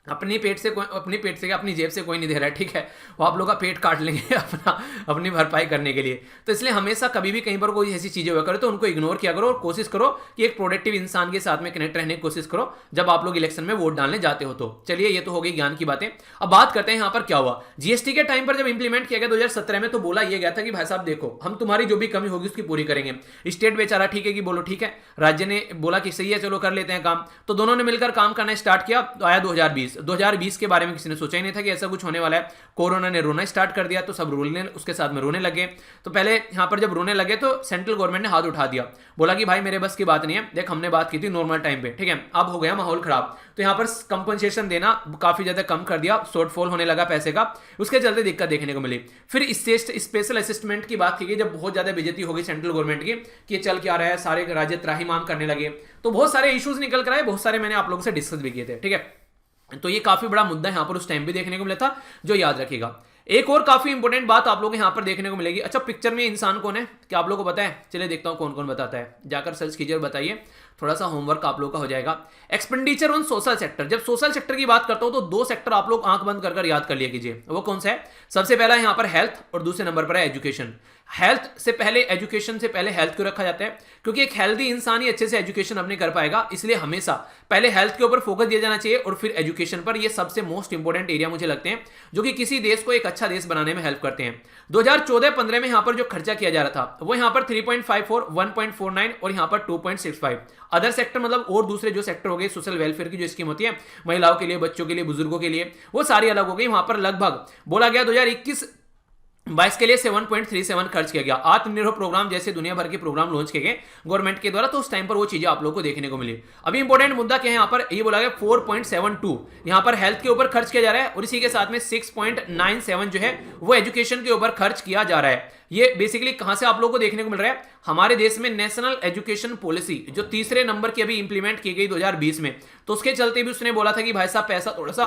अपनी पेट से अपनी जेब से कोई नहीं दे रहा है, ठीक है। वो आप लोग का पेट काट लेंगे अपनी भरपाई करने के लिए। तो इसलिए हमेशा कभी भी कहीं पर कोई ऐसी चीजें हुआ करे तो उनको इग्नोर किया करो और कोशिश करो कि एक प्रोडक्टिव इंसान के साथ में कनेक्ट रहने की कोशिश करो जब आप लोग इलेक्शन में वोट डालने जाते हो। तो चलिए ये तो हो गई ज्ञान की बातें। अब बात करते हैं यहाँ पर क्या हुआ। जीएसटी के टाइम पर जब इंप्लीमेंट किया गया 2017 में, तो बोला यह गया था कि भाई साहब देखो हम तुम्हारी जो भी कमी होगी उसकी पूरी करेंगे। स्टेट बेचारा ठीक है कि बोलो ठीक है, राज्य ने बोला कि सही है चलो कर लेते हैं काम। तो दोनों ने मिलकर काम करना स्टार्ट किया। तो आया 2020 के बारे में किसी ने सोचा ही नहीं था कि ऐसा कुछ होने वाला है। कोरोना ने रोना स्टार्ट कर दिया तो सब रोने, उसके साथ में रोने लगे। तो पहले यहां पर जब रोने लगे तो सेंट्रल गवर्नमेंट ने हाथ उठा दिया, बोला कि भाई मेरे बस की बात नहीं है, देख हमने बात की थी नॉर्मल टाइम पे, ठीक है, अब हो गया माहौल खराब। तो यहां पर कंपनसेशन देना काफी ज्यादा कम कर दिया, शॉर्टफॉल होने लगा पैसे का, उसके चलते दिक्कत देखने को मिली। फिर स्पेशल असिस्टमेंट की बात की गई, जब बहुत ज्यादा बेइज्जती हो गई सेंट्रल गवर्नमेंट की कि चल क्या रहा है, सारे राज्य त्राहिमाम करने लगे। तो बहुत सारे इश्यूज निकल कर आए, बहुत सारे मैंने आप लोगों से डिस्कस भी किए थे, ठीक है। तो ये काफी बड़ा मुद्दा यहां पर उस टाइम भी देखने को मिला था, जो याद रखिएगा। एक और काफी इंपॉर्टेंट बात आप लोगों को यहां पर देखने को मिलेगी। अच्छा पिक्चर में इंसान कौन है, क्या आप लोगों को पता है? चलिए देखता हूं कौन कौन बताता है, जाकर सर्च कीजिए और बताइए, थोड़ा सा होमवर्क आप लोगों का हो जाएगा। Expenditure on social sector. जब सोशल सेक्टर की बात करता हूं तो दो सेक्टर आप लोग आंख बंद कर याद कर लिया कीजिए। वो कौन सा है? सबसे पहला यहां पर हेल्थ और दूसरे नंबर पर है एजुकेशन। हेल्थ से पहले, एजुकेशन से पहले हेल्थ क्यों रखा जाता है? क्योंकि एक हेल्दी इंसान ही अच्छे से एजुकेशन अपने कर पाएगा, इसलिए हमेशा पहले हेल्थ के ऊपर फोकस दिया जाना चाहिए और फिर एजुकेशन पर। ये सबसे मोस्ट इंपोर्टेंट एरिया मुझे लगते हैं जो कि किसी देश को एक अच्छा देश बनाने में हेल्प करते हैं। 2014-15 में यहां पर जो खर्चा किया जा रहा था वो यहां पर 3.54, 1.49 और यहां पर 2.65। अदर सेक्टर मतलब और दूसरे जो सेक्टर हो गए, सोशल वेलफेयर की जो स्कीम होती है महिलाओं के लिए, बच्चों के लिए, बुजुर्गों के लिए, वो सारी अलग हो गई। वहां पर लगभग बोला गया 2021-22 के लिए 7.37 खर्च किया गया। आत्मनिर्भर प्रोग्राम जैसे दुनिया भर के प्रोग्राम लॉन्च किए गए गवर्नमेंट के द्वारा, तो उस टाइम पर वो चीजें आप लोगों को देखने को मिली। अभी इंपॉर्टेंट मुद्दा क्या है यहाँ पर, ये बोला गया 4.72 यहाँ पर हेल्थ के ऊपर खर्च किया जा रहा है और इसी के साथ में 6.97 जो है वो एजुकेशन के ऊपर खर्च किया जा रहा है। ये बेसिकली कहां से आप लोगों को देखने को मिल रहा है? हमारे देश में नेशनल एजुकेशन पॉलिसी जो तीसरे नंबर की अभी इंप्लीमेंट की गई 2020 में, तो उसके चलते भी उसने बोला था कि भाई साहब पैसा थोड़ा सा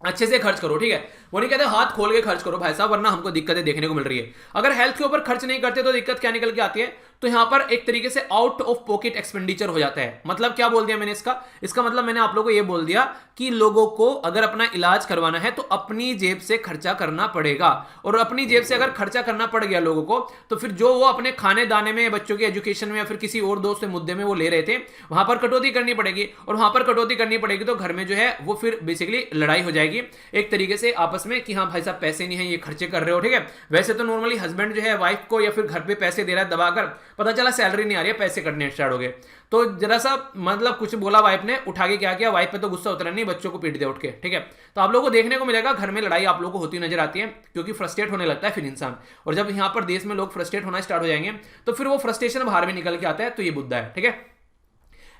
अच्छे से खर्च करो, ठीक है। वो नहीं कहते हाथ खोल के खर्च करो भाई साहब, वरना हमको दिक्कतें देखने को मिल रही है। अगर हेल्थ के ऊपर खर्च नहीं करते तो दिक्कत क्या निकल के आती है, तो यहां पर एक तरीके से आउट ऑफ पॉकेट एक्सपेंडिचर हो जाता है। मतलब क्या बोल दिया मैंने इसका मतलब मैंने आप लोगों को यह बोल दिया कि लोगों को अगर अपना इलाज करवाना है तो अपनी जेब से खर्चा करना पड़ेगा, और अपनी जेब से अगर खर्चा करना पड़ गया लोगों को, तो फिर जो वो अपने खाने दाने में, बच्चों के एजुकेशन में या फिर किसी और दोस्त मुद्दे में वो ले रहे थे, वहां पर कटौती करनी पड़ेगी। और वहां पर कटौती करनी पड़ेगी तो घर में जो है वो फिर बेसिकली लड़ाई हो जाएगी एक तरीके से आपस में कि हाँ भाई साहब पैसे नहीं है, ये खर्चे कर रहे हो, ठीक है। वैसे तो नॉर्मली हस्बैंड जो है वाइफ को या फिर घर पे पैसे दे रहा है दबाकर, पता चला सैलरी नहीं आ रही है, पैसे कटने स्टार्ट हो गए, तो जरा सा मतलब कुछ बोला वाइफ ने, उठा के क्या किया, वाइफ पे तो गुस्सा उतरा नहीं, बच्चों को पीट दिया उठ के, ठीक है। तो आप लोगों को देखने को मिलेगा घर में लड़ाई आप लोगों को होती नजर आती है, क्योंकि फ्रस्ट्रेट होने लगता है फिर इंसान। और जब यहाँ पर देश में लोग फ्रस्ट्रेट होना स्टार्ट हो जाएंगे तो फिर वो फ्रस्ट्रेशन बाहर भी निकल के आता है। तो ये मुद्दा है, ठीक है।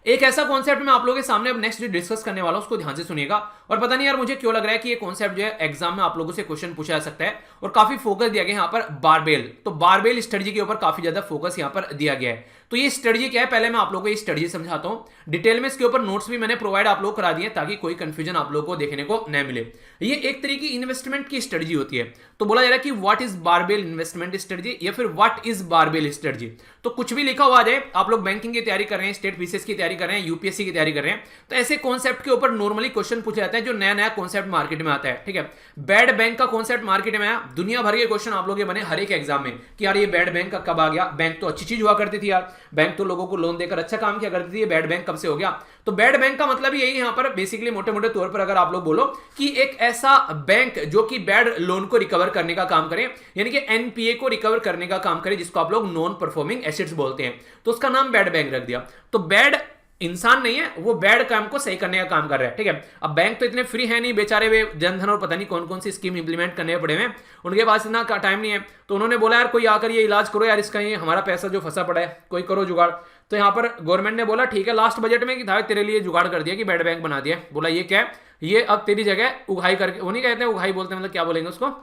एक ऐसा कॉन्सेप्ट मैं आप लोगों के सामने अब नेक्स्ट जो डिस्कस करने वाला हूं उसको ध्यान से सुनिएगा। और पता नहीं यार मुझे क्यों लग रहा है कि ये कॉन्सेप्ट जो है एग्जाम में आप लोगों से क्वेश्चन पूछा जा सकता है, और काफी फोकस दिया गया है यहाँ पर बारबेल। तो बारबेल स्ट्रेटजी के ऊपर काफी ज्यादा फोकस यहाँ पर दिया गया है। तो ये स्ट्रेटजी क्या है, पहले मैं आप लोगों को ये स्ट्रेटजी समझाता हूं डिटेल में। इसके ऊपर नोट्स भी मैंने प्रोवाइड आप लोग करा दिए ताकि कोई कंफ्यूजन आप लोगों को देखने को न मिले। ये एक तरीके की इन्वेस्टमेंट की स्ट्रेटजी होती है। तो बोला जा रहा है कि what is barbell investment strategy या फिर व्हाट इज बारबेल स्ट्रेटजी। तो कुछ भी लिखा हुआ आ जाए, आप लोग बैंकिंग की तैयारी कर रहे हैं, स्टेट बीसीएस की तैयारी कर रहे हैं, यूपीएससी की तैयारी कर रहे हैं, तो ऐसे कॉन्सेप्ट के ऊपर नॉर्मली क्वेश्चन पूछा जाता है जो नया नया कॉन्सेप्ट मार्केट में आता है, ठीक है। बैड बैंक का कॉन्सेप्ट मार्केट में आया, दुनिया भर के क्वेश्चन आप लोग बने हर एक एग्जाम में कि यार ये बैड बैंक का कब आ गया, बैंक तो अच्छी चीज हुआ करती थी यार, बैंक तो लोगों को लोन देकर अच्छा काम किया करती थी, ये बैड बैंक कब से हो गया। तो बैड बैंक का मतलब यही यहां पर बेसिकली मोटे मोटे तौर पर अगर आप लोग बोलो कि एक ऐसा बैंक जो कि बैड लोन को रिकवर करने का काम करे, यानी कि एनपीए को रिकवर करने का काम करे, जिसको आप लोग नॉन परफॉर्मिंग एसेट्स बोलते हैं, तो उसका नाम बैड बैंक रख दिया। तो बैड इंसान नहीं है, वो बैड काम को सही करने का काम कर रहा है, ठीक है। अब बैंक तो इतने फ्री है नहीं बेचारे, वे जनधन और पता नहीं कौन कौन सी स्कीम इंप्लीमेंट करने पड़े हैं, उनके पास इतना टाइम नहीं है। तो उन्होंने बोला यार कोई आकर ये इलाज करो यार, इसका ये हमारा पैसा जो फंसा पड़ा है, कोई करो जुगाड़। तो यहाँ पर गवर्नमेंट ने बोला ठीक है, लास्ट बजट में कि था तेरे लिए जुगाड़ कर दिया कि बैड बैंक बना दिया। बोला ये क्या है, ये अब तेरी जगह उगाही करके, वो नहीं कहते हैं उगाही बोलते हैं, मतलब क्या बोलेंगे उसको,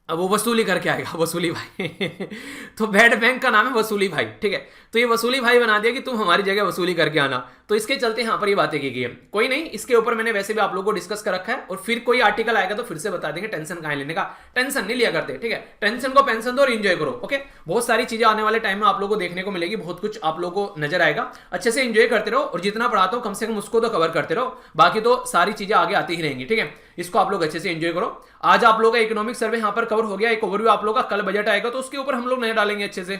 अब वो वसूली करके आएगा, वसूली भाई तो बैड बैंक का नाम है वसूली भाई, ठीक है। तो ये वसूली भाई बना दिया कि तुम हमारी जगह वसूली करके आना। तो इसके चलते यहाँ पर ये बातें की गई है। कोई नहीं, इसके ऊपर मैंने वैसे भी आप लोगों को डिस्कस कर रखा है, और फिर कोई आर्टिकल आएगा तो फिर से बता देंगे, टेंशन कहाँ लेने का, टेंशन नहीं लिया करते, ठीक है। टेंशन को पेंशन दो और एंजॉय करो, ओके। बहुत सारी चीजें आने वाले टाइम में आप लोगों को देखने को मिलेगी, बहुत कुछ आप लोगों को नजर आएगा, अच्छे से एंजॉय करते रहो, और जितना पढ़ाता हूँ कम से कम उसको तो कवर करते रहो, बाकी तो सारी चीजें आगे आती ही रहेंगी, ठीक है। इसको आप लोग अच्छे से एंजॉय करो। आज आप लोगों का इकोनॉमिक सर्वे यहाँ पर कवर हो गया, एक ओवरव्यू आप लोगों का, कल बजट आएगा तो उसके ऊपर हम लोग नजर डालेंगे अच्छे से।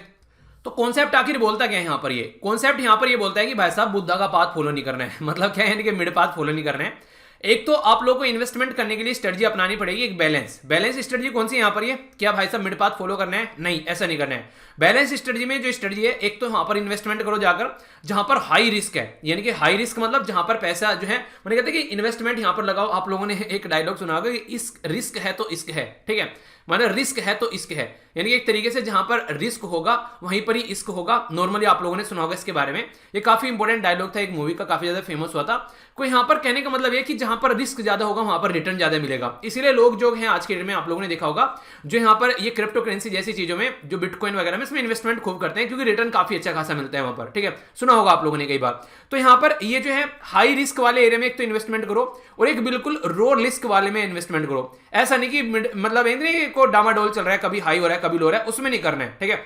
तो कॉन्सेप्ट आखिर बोलता क्या है यहाँ पर, ये कॉन्सेप्ट यहाँ पर ये बोलता है कि भाई साहब बुद्धा का पाथ फॉलो नहीं करना है, मतलब क्या है कि मिड पाथ फॉलो नहीं करना है। एक तो आप लोगों को इन्वेस्टमेंट करने के लिए स्ट्रेटजी अपनानी पड़ेगी, एक बैलेंस स्ट्रेटजी कौन सी यहाँ पर, ये क्या भाई साहब मिड पाथ फॉलो करना है, नहीं ऐसा नहीं करना है। बैलेंस स्ट्रेटजी में जो स्ट्रेटजी है, एक तो यहाँ पर इन्वेस्टमेंट करो जाकर जहां पर हाई रिस्क है, यानी कि हाई रिस्क मतलब जहां पर पैसा जो है, मैंने कहते हैं कि इन्वेस्टमेंट यहां पर लगाओ। आप लोगों ने एक डायलॉग सुना होगा कि इस रिस्क है तो इश्क है, ठीक है, मतलब रिस्क है तो इश्क है, यानी कि एक तरीके से जहां पर रिस्क होगा वहीं पर ही इश्क होगा। नॉर्मली आप लोगों ने सुना होगा इसके बारे में, ये काफी इंपॉर्टेंट डायलॉग था, एक मूवी का काफी ज्यादा फेमस हुआ था। कोई यहां पर कहने का मतलब ये कि जहां पर रिस्क ज्यादा होगा वहां पर रिटर्न ज्यादा मिलेगा। इसीलिए लोग जो हैं आज के डेट में आप लोगों ने देखा होगा, जो यहां पर ये क्रिप्टो करेंसी जैसी चीजों में, जो बिटकॉइन वगैरह में, इसमें इन्वेस्टमेंट खूब करते हैं क्योंकि रिटर्न काफी अच्छा खासा मिलता है वहां पर, ठीक है, सुना होगा आप लोगों ने कई बार। तो यहां पर ये जो है हाई रिस्क वाले एरिया में एक तो इन्वेस्टमेंट करो, और एक बिल्कुल लो रिस्क वाले में इन्वेस्टमेंट करो। ऐसा नहीं कि मतलब को डामाडोल चल रहा है, कभी हाई हो रहा है कभी लो हो रहा है, उसमें नहीं करना है, ठीक है।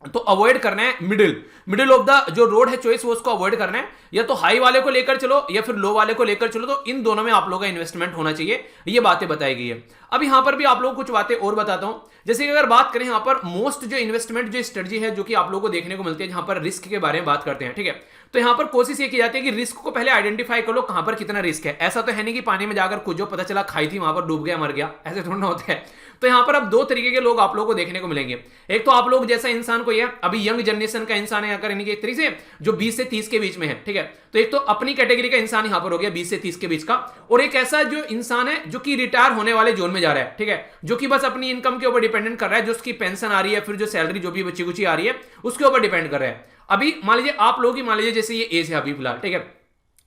तो अवॉइड करना है मिडिल ऑफ द जो रोड है चॉइस, वो उसको अवॉइड करना है। या तो हाई वाले को लेकर चलो या फिर लो वाले को लेकर चलो, तो इन दोनों में आप लोगों का इन्वेस्टमेंट होना चाहिए। ये बातें बताई गई है। अब यहां पर भी आप लोगों को कुछ बातें और बताता हूं, जैसे कि अगर बात करें यहां पर मोस्ट जो इन्वेस्टमेंट जो स्ट्रेटजी है जो कि आप लोगों को देखने को मिलती है, जहां पर रिस्क के बारे में बात करते हैं, ठीक है। तो यहां पर कोशिश ये की जाती है कि रिस्क को पहले आइडेंटिफाई कर लो, कहां पर कितना रिस्क है। ऐसा तो है नहीं कि पानी में जाकर कूदो, पता चला खाई थी वहां पर डूब गया मर गया, ऐसे थोड़ा ना होता है। तो यहां पर अब दो तरीके के लोग आप लोगों को देखने को मिलेंगे। एक तो आप लोग जैसा इंसान को, यह अभी यंग जनरेशन का इंसान है, यानी कि एक तरीके से जो 20 से 30 के बीच में है, ठीक है। तो एक तो अपनी कैटेगरी का इंसान यहां पर हो गया 20 से 30 के बीच का, और एक ऐसा जो इंसान है जो कि रिटायर होने वाले जोन में जा रहा है, ठीक है, जो कि बस अपनी इनकम के ऊपर डिपेंडेंट कर रहा है, जो उसकी पेंशन आ रही है, फिर जो सैलरी जो भी बच्ची कुची आ रही है उसके ऊपर डिपेंड कर रहा है। अभी मान लीजिए आप लोग ही मान लीजिए जैसे ये एज है अभी फिलहाल, ठीक है,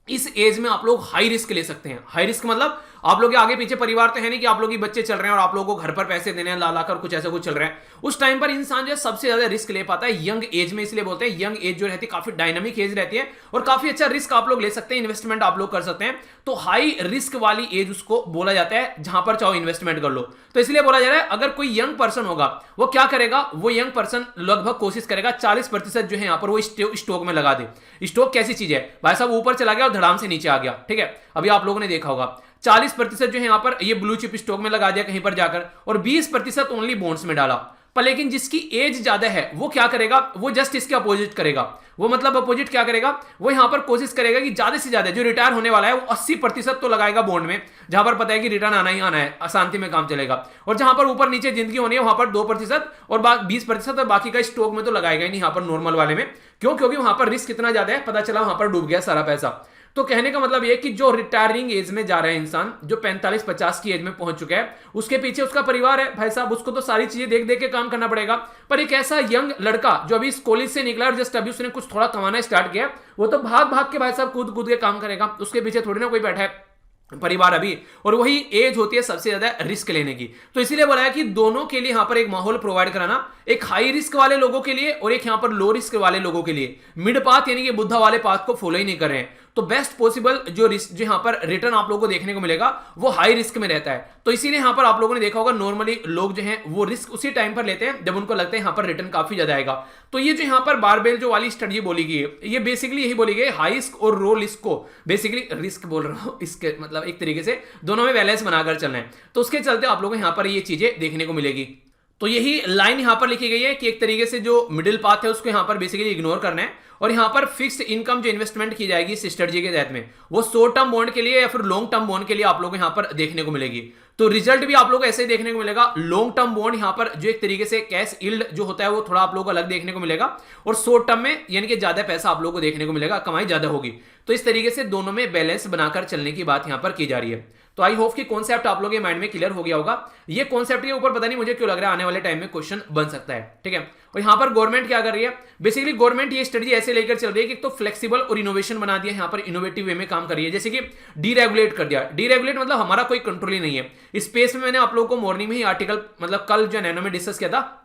इस एज में आप लोग हाई रिस्क ले सकते हैं। हाई रिस्क मतलब आप लोग के आगे पीछे परिवार तो है नहीं कि आप लोग के बच्चे चल रहे हैं और आप लोगों को घर पर पैसे देने हैं ला ला कर कुछ ऐसा कुछ चल रहा है। उस टाइम पर इंसान जो है सबसे ज्यादा रिस्क ले पाता है यंग एज में, इसलिए बोलते हैं यंग एज जो रहती है काफी डायनामिक एज रहती है और काफी अच्छा रिस्क आप लोग ले सकते हैं, इन्वेस्टमेंट आप लोग कर सकते हैं। तो हाई रिस्क वाली एज उसको बोला जाता है जहां पर चाहो इन्वेस्टमेंट कर लो। तो इसलिए बोला जा रहा है अगर कोई यंग पर्सन होगा वो क्या करेगा, वो यंग पर्सन लगभग कोशिश करेगा 40% जो है यहां पर वो स्टॉक में लगा दे। स्टॉक कैसी चीज है भाई साहब, ऊपर चला गया और धड़ाम से नीचे आ गया, ठीक है। अभी आप लोगों ने देखा होगा 40% जो है यहां पर ये ब्लू चिप स्टॉक में लगा दिया कहीं पर जाकर और 20% ओनली बॉन्ड्स में डाला। पर लेकिन जिसकी एज ज्यादा है वो क्या करेगा, वो जस्ट इसके अपोजिट करेगा। वो मतलब अपोजिट क्या करेगा, वो यहां पर कोशिश करेगा कि ज्यादा से ज्यादा जो रिटायर होने वाला है वो 80% तो लगाएगा बॉन्ड में, जहां पर पता है कि रिटर्न आना ही आना है, अशांति में काम चलेगा। और जहां पर ऊपर नीचे जिंदगी होनी है वहां पर 2% और 20% और बाकी का स्टॉक में तो लगाएगा ही नहीं, यहां पर नॉर्मल वाले में। क्यों? क्योंकि वहां पर रिस्क इतना ज्यादा है, पता चला वहां पर डूब गया सारा पैसा। तो कहने का मतलब यह कि जो रिटायरिंग एज में जा रहा है इंसान, जो 45-50 की एज में पहुंच चुका है, उसके पीछे उसका परिवार है भाई साहब, उसको तो सारी चीजें देख देख के काम करना पड़ेगा। पर एक ऐसा यंग लड़का जो अभी कॉलेज से निकला और जस्ट अभी उसने कुछ थोड़ा कमाना स्टार्ट किया, वो तो भाग भाग के भाई साहब कूद कूद के काम करेगा, उसके पीछे थोड़ी ना कोई बैठा है परिवार अभी। और वही एज होती है सबसे ज्यादा रिस्क लेने की। तो इसीलिए बोला है कि दोनों के लिए यहां पर एक माहौल प्रोवाइड कराना, एक हाई रिस्क वाले लोगों के लिए और एक यहां पर लो रिस्क वाले लोगों के लिए। मिड पाथ यानी कि बुद्धा वाले पाथ को फॉलो ही नहीं कर रहे हैं। तो बेस्ट पॉसिबल जो रिस्क जो यहां पर रिटर्न आप लोगों को देखने को मिलेगा वो हाई रिस्क में रहता है। तो इसीलिए यहां पर आप लोगों ने देखा होगा नॉर्मली लोग जो हैं वो रिस्क उसी टाइम पर लेते हैं जब उनको लगता है यहां पर रिटर्न काफी ज्यादा आएगा। तो ये जो यहां पर बारबेल जो वाली स्टडी बोली गई है, ये बेसिकली यही बोली गई हाई रिस्क और लो रिस्क को, बेसिकली रिस्क बोल रहा हूं इसके मतलब एक तरीके से दोनों में बैलेंस बनाकर चलना है। तो उसके चलते आप लोगों को यहां पर ये चीजें देखने को मिलेगी। तो यही लाइन यहां पर लिखी गई है कि एक तरीके से जो मिडिल पाथ है उसको यहां पर बेसिकली इग्नोर करना है और यहां पर फिक्स्ड इनकम जो इन्वेस्टमेंट की जाएगी इस स्ट्रेटजी के तहत में, वो शॉर्ट टर्म बॉन्ड के लिए या फिर लॉन्ग टर्म बॉन्ड के लिए आप लोगों को यहां पर देखने को मिलेगी। तो रिजल्ट भी आप लोगों को ऐसे ही देखने को मिलेगा। लॉन्ग टर्म बॉन्ड यहां पर जो एक तरीके से कैश यील्ड जो होता है वो थोड़ा आप लोगों को अलग देखने को मिलेगा और शॉर्ट टर्म में यानी कि ज्यादा पैसा आप लोगों को देखने को मिलेगा, कमाई ज्यादा होगी। तो इस तरीके से दोनों में बैलेंस बनाकर चलने की बात यहां पर की जा रही है। तो आई होप कि कॉन्सेप्ट आप लोगों के माइंड में क्लियर हो गया होगा। ये कॉन्सेप्ट के ऊपर पता नहीं मुझे क्यों लग रहा है आने वाले टाइम में क्वेश्चन बन सकता है, ठीक है। और यहां पर गवर्नमेंट क्या कर रही है, बेसिकली गवर्नमेंट ये स्ट्रेटजी ऐसे लेकर चल रही है कि तो फ्लेक्सिबल और इनोवेशन बना दिया, यहां पर इनोवेटिव वे में काम कर रही है। जैसे कि डीरेगुलेट कर दिया। डीरेगुलेट मतलब हमारा कोई कंट्रोल ही नहीं है। स्पेस में मैंने आप लोगों को मॉर्निंग में ही आर्टिकल मतलब कल जो नैनो में डिस्कस किया था,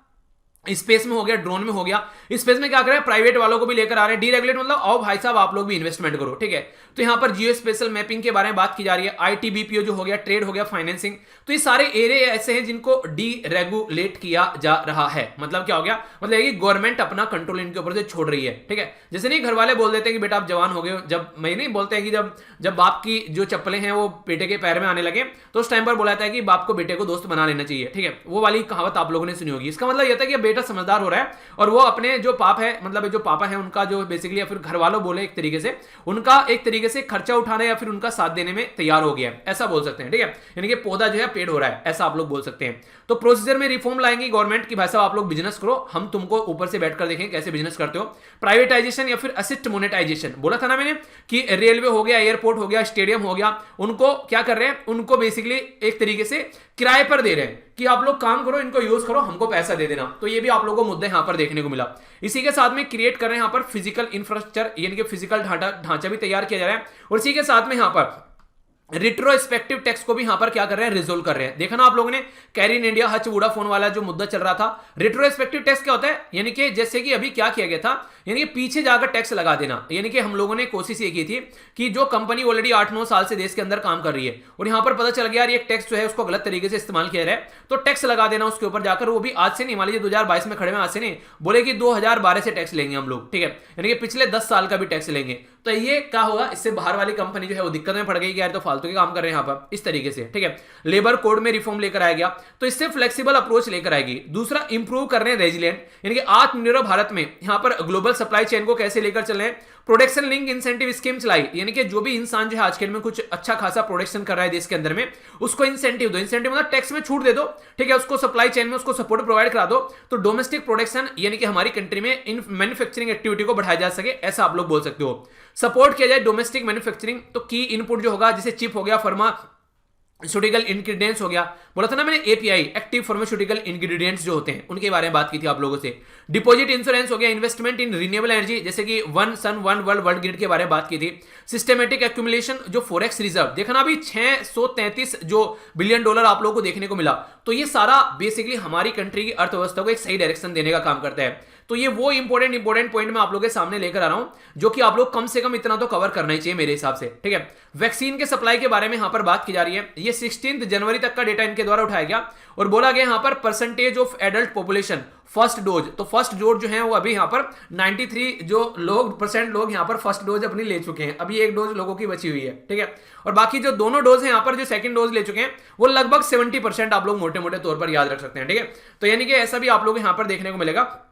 स्पेस में हो गया, ड्रोन में हो गया। स्पेस में क्या कर रहे हैं, प्राइवेट वालों को भी लेकर आ रहे हैं। डीरेगुलेट मतलब आओ भाई साहब आप लोग भी इन्वेस्टमेंट करो, ठीक है। तो यहां पर जियो स्पेशल मैपिंग के बारे में बात की जा रही है। आईटीबीपीओ जो हो गया, ट्रेड हो गया, फाइनेंसिंग, तो ये सारे एरिया ऐसे हैं जिनको डीरेगुलेट किया जा रहा है। मतलब क्या हो गया, मतलब कि गवर्नमेंट अपना कंट्रोल इनके ऊपर से छोड़ रही है, ठीक है। जैसे नहीं घर वाले बोल देते हैं कि बेटा आप जवान हो गए, जब मैं नहीं बोलते हैं कि जब बाप की जो चप्पलें हैं वो बेटे के पैर में आने लगे तो उस टाइम पर बोला जाता है कि बाप को बेटे को दोस्त बना लेना चाहिए, ठीक है। वो वाली कहावत आप लोगों ने सुनी होगी। इसका मतलब यह था कि बेटा समझदार हो रहा है और वो अपने जो पाप है मतलब जो पापा है उनका जो बेसिकली या फिर घर वालों बोले एक तरीके से उनका एक तरीके से खर्चा उठाने या फिर उनका साथ देने में तैयार हो गया है, ऐसा बोल सकते हैं, ठीक है। यानी कि पौधा जो है पेड़ हो रहा है, ऐसा आप लोग बोल सकते हैं। तो प्रोसीजर में रिफॉर्म लाएंगे गवर्नमेंट की भाई साहब आप लोग बिजनेस करो, हम तुमको ऊपर से बैठकर देखें कैसे बिजनेस करते हो। प्राइवेटाइजेशन या फिर असिस्ट मोनेटाइजेशन बोला था ना मैंने कि रेलवे हो गया, एयरपोर्ट हो गया, स्टेडियम हो गया, उनको क्या कर रहे हैं, उनको बेसिकली एक तरीके से किराए पर दे रहे हैं कि आप लोग काम करो, इनको यूज करो, हमको पैसा दे देना। तो ये भी आप लोगों को मुद्दा यहां पर देखने को मिला। इसी के साथ में क्रिएट कर रहे हैं यहां पर फिजिकल इंफ्रास्ट्रक्चर यानी कि फिजिकल ढांचा भी तैयार किया जा रहा है और इसी के साथ में यहां पर रिट्रोस्पेक्टिव टैक्स को भी यहां पर क्या कर रहे हैं, रिजोल्व कर रहे हैं। देखा ना आप लोगों ने carry in India Hutch Vodafone वाला जो मुद्दा चल रहा था। रिट्रोस्पेक्टिव टैक्स क्या होता है, यानी कि जैसे कि अभी क्या किया गया था, यानी कि पीछे जाकर टैक्स लगा देना। यानी कि हम लोगों ने कोशिश ये की थी कि जो कंपनी ऑलरेडी 8-9 साल से देश के अंदर काम कर रही है और यहां पर पता चल गया यार ये टैक्स जो है उसको गलत तरीके से इस्तेमाल किया जा रहा है, तो टैक्स लगा देना उसके ऊपर जाकर। वो भी आज से नहीं, मान लीजिए 2022 में खड़े में आज से नहीं, बोले कि 2012 से टैक्स लेंगे हम लोग, ठीक है। यानी कि पिछले 10 साल का भी टैक्स लेंगे। तो ये क्या होगा, इससे बाहर वाली कंपनी जो है वो दिक्कत में पड़ गई कि यार तो फालतू के काम कर रहे हैं यहां पर, इस तरीके से, ठीक है। लेबर कोड में रिफॉर्म लेकर आया गया, तो इससे फ्लेक्सिबल अप्रोच लेकर आएगी। दूसरा, इंप्रूव कर रहे हैं रेजिलिएंट यानी कि आत्मनिर्भर भारत में यहां पर ग्लोबल सप्लाई चेन को कैसे लेकर चल रहे हैं। प्रोडक्शन लिंक इंसेंटिव स्कीम चलाई, यानी कि जो भी इंसान जो है आज के में कुछ अच्छा खासा प्रोडक्शन कर रहा है देश के अंदर में, उसको इंसेंटिव दो। इंसेंटिव मतलब टैक्स में छूट दे दो, ठीक है, उसको सप्लाई चेन में उसको सपोर्ट प्रोवाइड करा दो, तो डोमेस्टिक प्रोडक्शन यानी कि हमारी कंट्री में इन मैन्युफैक्चरिंग एक्टिविटी को बढ़ाया जा सके, ऐसा आप लोग बोल सकते हो। सपोर्ट किया जाए डोमेस्टिक मैन्युफैक्चरिंग, तो की इनपुट जो होगा जैसे चिप हो गया, फर्मा फार्मास्यूटिकल इंग्रेडिएंट्स हो गया, बोला था ना मैंने एपीआई, एक्टिव फार्मास्यूटिकल इंग्रेडिएंट्स जो होते हैं उनके बारे में बात की थी आप लोगों से। डिपॉजिट इंश्योरेंस हो गया, इन्वेस्टमेंट इन रिन्यूएबल एनर्जी जैसे कि one sun one world world grid के बारे में बात की थी। सिस्टमेटिक एक्यूमुलेशन जो फॉरेक्स रिजर्व देखा ना अभी 633 जो बिलियन डॉलर आप लोगों को देखने को मिला, तो ये सारा बेसिकली हमारी कंट्री की अर्थव्यवस्था को एक सही डायरेक्शन देने का काम करता है। तो ये वो इंपॉर्टेंट पॉइंट मैं आप लोगों के सामने लेकर आ रहा हूं जो कि आप लोग कम से कम इतना तो कवर करना ही चाहिए मेरे हिसाब से, ठीक है। वैक्सीन के सप्लाई के बारे में यहां पर बात की जा रही है। ये 16 जनवरी तक का डेटा इनके द्वारा उठाया गया और बोला गया यहां पर percentage of adult population first dose, तो फर्स्ट डोज जो है वो अभी यहां पर 93 जो लोग यहां पर फर्स्ट डोज अपनी ले चुके हैं, अभी एक डोज लोगों की बची हुई है, ठीक है। और बाकी जो दोनों डोज हैं यहां पर जो सेकंड डोज ले चुके हैं वो लगभग 70% आप लोग मोटे मोटे तौर पर याद रख सकते हैं, ठीक है। तो यानी कि ऐसा भी आप लोग यहां पर देखने को मिलेगा।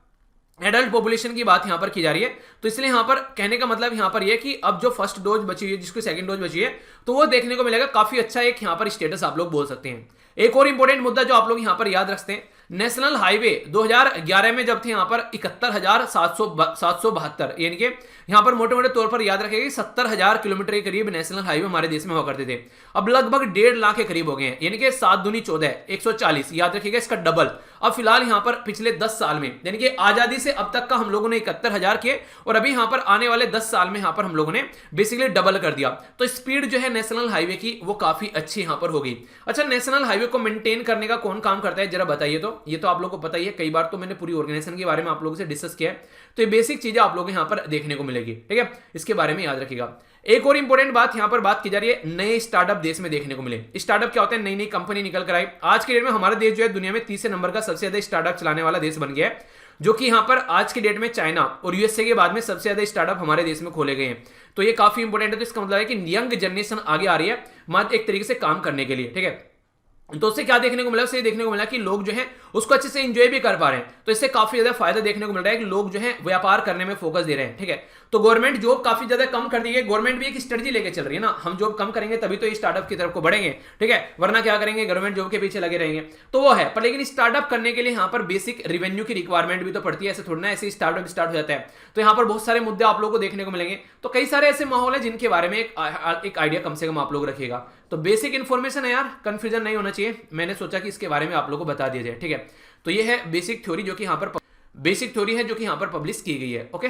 एडल्ट पॉपुलेशन की बात यहां पर की जा रही है, तो इसलिए यहां पर कहने का मतलब यहां पर यह कि अब जो फर्स्ट डोज बची है जिसको सेकंड डोज बची है तो वो देखने को मिलेगा, काफी अच्छा एक यहां पर स्टेटस आप लोग बोल सकते हैं। एक और इंपॉर्टेंट मुद्दा जो आप लोग यहां पर याद रखते हैं, नेशनल हाईवे 2011 में जब थे यहां पर 71,772, यानी कि यहां पर मोटे मोटे तौर पर याद रखेगा 70,000 किलोमीटर के करीब नेशनल हाईवे हमारे देश में हुआ करते थे। अब लगभग 1.5 लाख के करीब हो गए हैं, यानी कि 7 दूनी 14 140, याद रखिएगा इसका डबल। अब फिलहाल यहां पर पिछले 10 साल में यानी कि आजादी से अब तक का हम लोगों ने 71,000 किए और अभी यहां पर आने वाले 10 साल में यहां पर हम लोगों ने बेसिकली डबल कर दिया। तो स्पीड जो है नेशनल हाईवे की वो काफी अच्छी यहां पर होगी। अच्छा, नेशनल हाईवे को मेंटेन करने का कौन काम करता है जरा बताइए। तो ये तो आप लोगों को पता ही है, कई बार तो मैंने पूरी ऑर्गेनाइजेशन के बारे में आप लोगों से डिस्कस किया है, तो ये बेसिक चीजें आप लोगों को यहां पर देखने को मिलेगी, ठीक है। इसके बारे में याद रखिएगा। एक और इंपॉर्टेंट बात यहां पर बात की जा रही है, नए स्टार्टअप देश में देखने को मिले। स्टार्टअप क्या होते हैं, नई नई कंपनी निकल कर आई। आज के डेट में हमारा देश जो है दुनिया में तीसरे नंबर का सबसे ज्यादा स्टार्टअप चलाने वाला देश बन गया है, जो कि यहां पर आज के डेट में चाइना और यूएसए के बाद में सबसे ज्यादा स्टार्टअप हमारे देश में खोले गए हैं। तो ये काफी इंपॉर्टेंट है। तो इसका मतलब है कि यंग जनरेशन आगे आ रही है मात्र एक तरीके से काम करने के लिए, ठीक है। तो उससे क्या देखने को मिला, उससे देखने को मिला कि लोग जो हैं उसको अच्छे से एंजॉय भी कर पा रहे हैं। तो इससे काफी ज्यादा फायदा देखने को मिल रहा है कि लोग जो है व्यापार करने में फोकस दे रहे हैं, ठीक है। तो गवर्नमेंट जॉब काफी ज्यादा कम कर दी है। गवर्नमेंट भी एक स्ट्रेटजी लेके चल रही है ना, हम जॉब कम करेंगे तभी तो स्टार्टअप की तरफ को बढ़ेंगे, ठीक है, वरना क्या करेंगे, गवर्नमेंट जॉब के पीछे लगे रहेंगे। तो वो है पर, लेकिन स्टार्टअप करने के लिए यहाँ पर बेसिक रेवेन्यू की रिक्वायरमेंट भी तो पड़ती है, ऐसे थोड़ा ना ऐसे स्टार्टअप स्टार्ट हो जाता है। तो यहाँ पर बहुत सारे मुद्दे आप लोगों को देखने को मिलेंगे। तो कई सारे ऐसे माहौल है जिनके बारे में एक आइडिया कम से कम आप लोग रखिएगा। तो बेसिक इन्फॉर्मेशन है यार, कंफ्यूजन नहीं होना चाहिए। मैंने सोचा कि इसके बारे में आप लोगों को बता दिया जाए, ठीक है। तो ये है बेसिक थ्योरी जो कि यहाँ पर पब्लिश की गई है, ओके।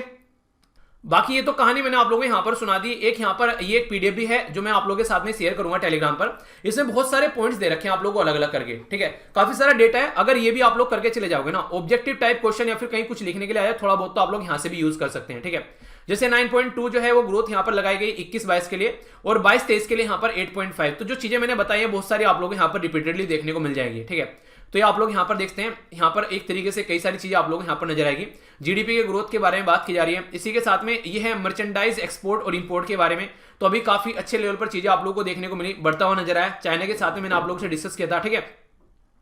बाकी ये तो कहानी मैंने आप लोगों को यहाँ पर सुना दी। एक यहाँ पर ये एक पीडीएफ भी है जो मैं आप लोगों के साथ में शेयर करूंगा टेलीग्राम पर। इसमें बहुत सारे पॉइंट्स दे रखे हैं आप लोगों को अलग अलग करके, ठीक है। काफी सारा डेटा है। अगर ये भी आप लोग करके चले जाओगे ना, ऑब्जेक्टिव टाइप क्वेश्चन या फिर कहीं कुछ लिखने के लिए आया थोड़ा बहुत, तो आप लोग यहाँ से भी यूज कर सकते हैं, ठीक है। जैसे 9.2 जो है वो ग्रोथ यहाँ पर लगाई गई 21-22 के लिए और 22-23 के लिए यहाँ पर 8.5। तो जो चीजें मैंने बताई है बहुत सारी आप लोग यहाँ पर रिपीटेडली देखने को मिल जाएगी, ठीक है। तो ये आप लोग यहाँ पर देखते हैं, यहाँ पर एक तरीके से कई सारी चीजें आप लोग यहाँ पर नजर आएगी। जीडीपी के ग्रोथ के बारे में बात की जा रही है। इसी के साथ में ये है मर्चेंडाइज एक्सपोर्ट और इंपोर्ट के बारे में। तो अभी काफी अच्छे लेवल पर चीजें आप लोगों को देखने को मिली, बढ़ता हुआ नजर आया। चाइना के साथ में मैंने आप लोगों से डिस्कस किया था, ठीक है।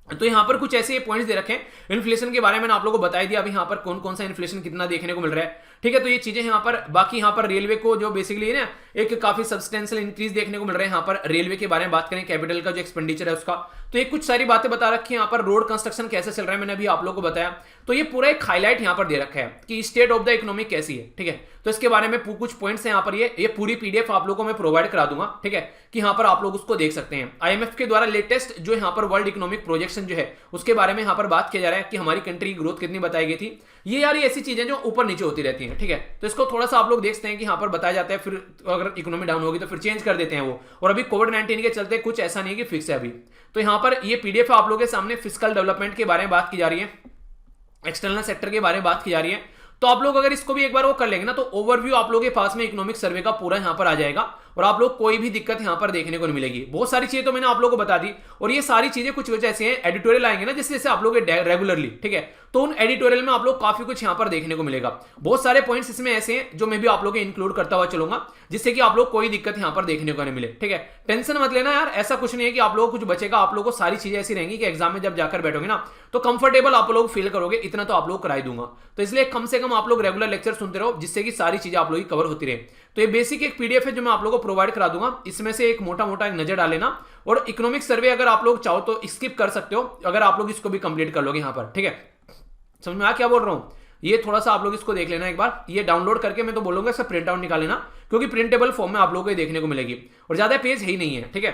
तो यहाँ पर कुछ ऐसे पॉइंट्स दे रखे हैं। इन्फ्लेशन के बारे में मैंने आप लोगों को बताई दिया, अभी यहाँ पर कौन कौन सा इन्फ्लेशन कितना देखने को मिल रहा है, ठीक है। तो ये चीजें यहाँ पर, बाकी यहाँ पर रेलवे को जो बेसिकली है ना एक काफी सब्सटेंशियल इंक्रीज देखने को मिल रहा है। यहाँ पर रेलवे के बारे में बात करें, कैपिटल का जो एक्सपेंडिचर है उसका, तो ये कुछ सारी बातें बता रखी है। यहाँ पर रोड कंस्ट्रक्शन कैसे चल रहा है मैंने अभी आप लोगों को बताया। तो ये पूरा एक हाईलाइट यहाँ पर दे रखा है कि स्टेट ऑफ द इकोनॉमी कैसी है, ठीक है। तो इसके बारे में कुछ पॉइंट्स हैं यहाँ पर। ये पूरी पीडीएफ आप लोगों को मैं प्रोवाइड करा दूंगा, ठीक है, कि यहाँ पर आप लोग उसको देख सकते हैं। आईएमएफ के द्वारा लेटेस्ट जो यहाँ पर वर्ल्ड इकोनॉमिक प्रोजेक्शन जो है उसके बारे में यहाँ पर बात किया जा रहा है कि हमारी कंट्री की ग्रोथ कितनी बताई गई थी। ये यार ये ऐसी चीजें जो ऊपर नीचे होती रहती हैं, ठीक है। तो इसको थोड़ा सा आप लोग देखते हैं कि यहाँ पर बताया जाता है, फिर अगर इकोनॉमी डाउन होगी तो फिर चेंज कर देते हैं वो। और अभी कोविड-19 के चलते कुछ ऐसा नहीं है कि फिक्स है अभी। तो यहाँ पर ये पीडीएफ आप लोगों के सामने फिस्कल डेवलपमेंट के बारे में बात की जा रही है, एक्सटर्नल सेक्टर के बारे में बात की जा रही है। तो आप लोग अगर इसको भी एक बार वो कर लेंगे ना, तो ओवरव्यू आप लोगों के पास में इकोनॉमिक सर्वे का पूरा यहाँ पर आ जाएगा और आप लोग कोई भी दिक्कत यहाँ पर देखने को नहीं मिलेगी। बहुत सारी चीजें तो मैंने आप लोगों को बता दी और ये सारी चीजें कुछ वजह ऐसे हैं, एडिटोरियल आएंगे ना जैसे जैसे आप लोग रेगुलरली, ठीक है। तो उन एडिटोरियल में आप लोग काफी कुछ यहाँ पर देखने को मिलेगा। बहुत सारे पॉइंट्स इसमें ऐसे हैं जो मैं भी आप लोग इंक्लूड करता हुआ चलूंगा, जिससे कि आप लोग कोई दिक्कत यहाँ पर देखने को नहीं मिले, ठीक है। टेंशन मत लेना यार, ऐसा कुछ नहीं है कि आप लोग कुछ बचेगा। आप लोगों को सारी चीजें ऐसी रहेंगी कि एग्जाम में जब जाकर बैठोगे ना तो कंफर्टेबल आप लोग फील करोगे, इतना तो आप लोग कराई दूंगा। तो इसलिए कम से कम आप लोग रेगुलर लेक्चर सुनते रहो, जिससे कि सारी चीजें आप लोग की कवर होती रहे। तो ये बेसिक एक पीडीएफ है जो मैं आप लोगों को प्रोवाइड करा दूंगा। इसमें से एक मोटा मोटा एक नजर डालेना और इकोनॉमिक सर्वे अगर आप लोग चाहो तो स्किप कर सकते हो, अगर आप लोग इसको भी कंप्लीट कर लोगे यहाँ पर, ठीक है। समझ में आ क्या बोल रहा हूँ? ये थोड़ा सा आप लोग इसको देख लेना एक बार, ये डाउनलोड करके मैं तो बोलूंगा इसका प्रिंट आउट निकाल लेना, क्योंकि प्रिंटेबल फॉर्म में आप लोगों को देखने को मिलेगी और ज्यादा पेज है ही नहीं है, ठीक है।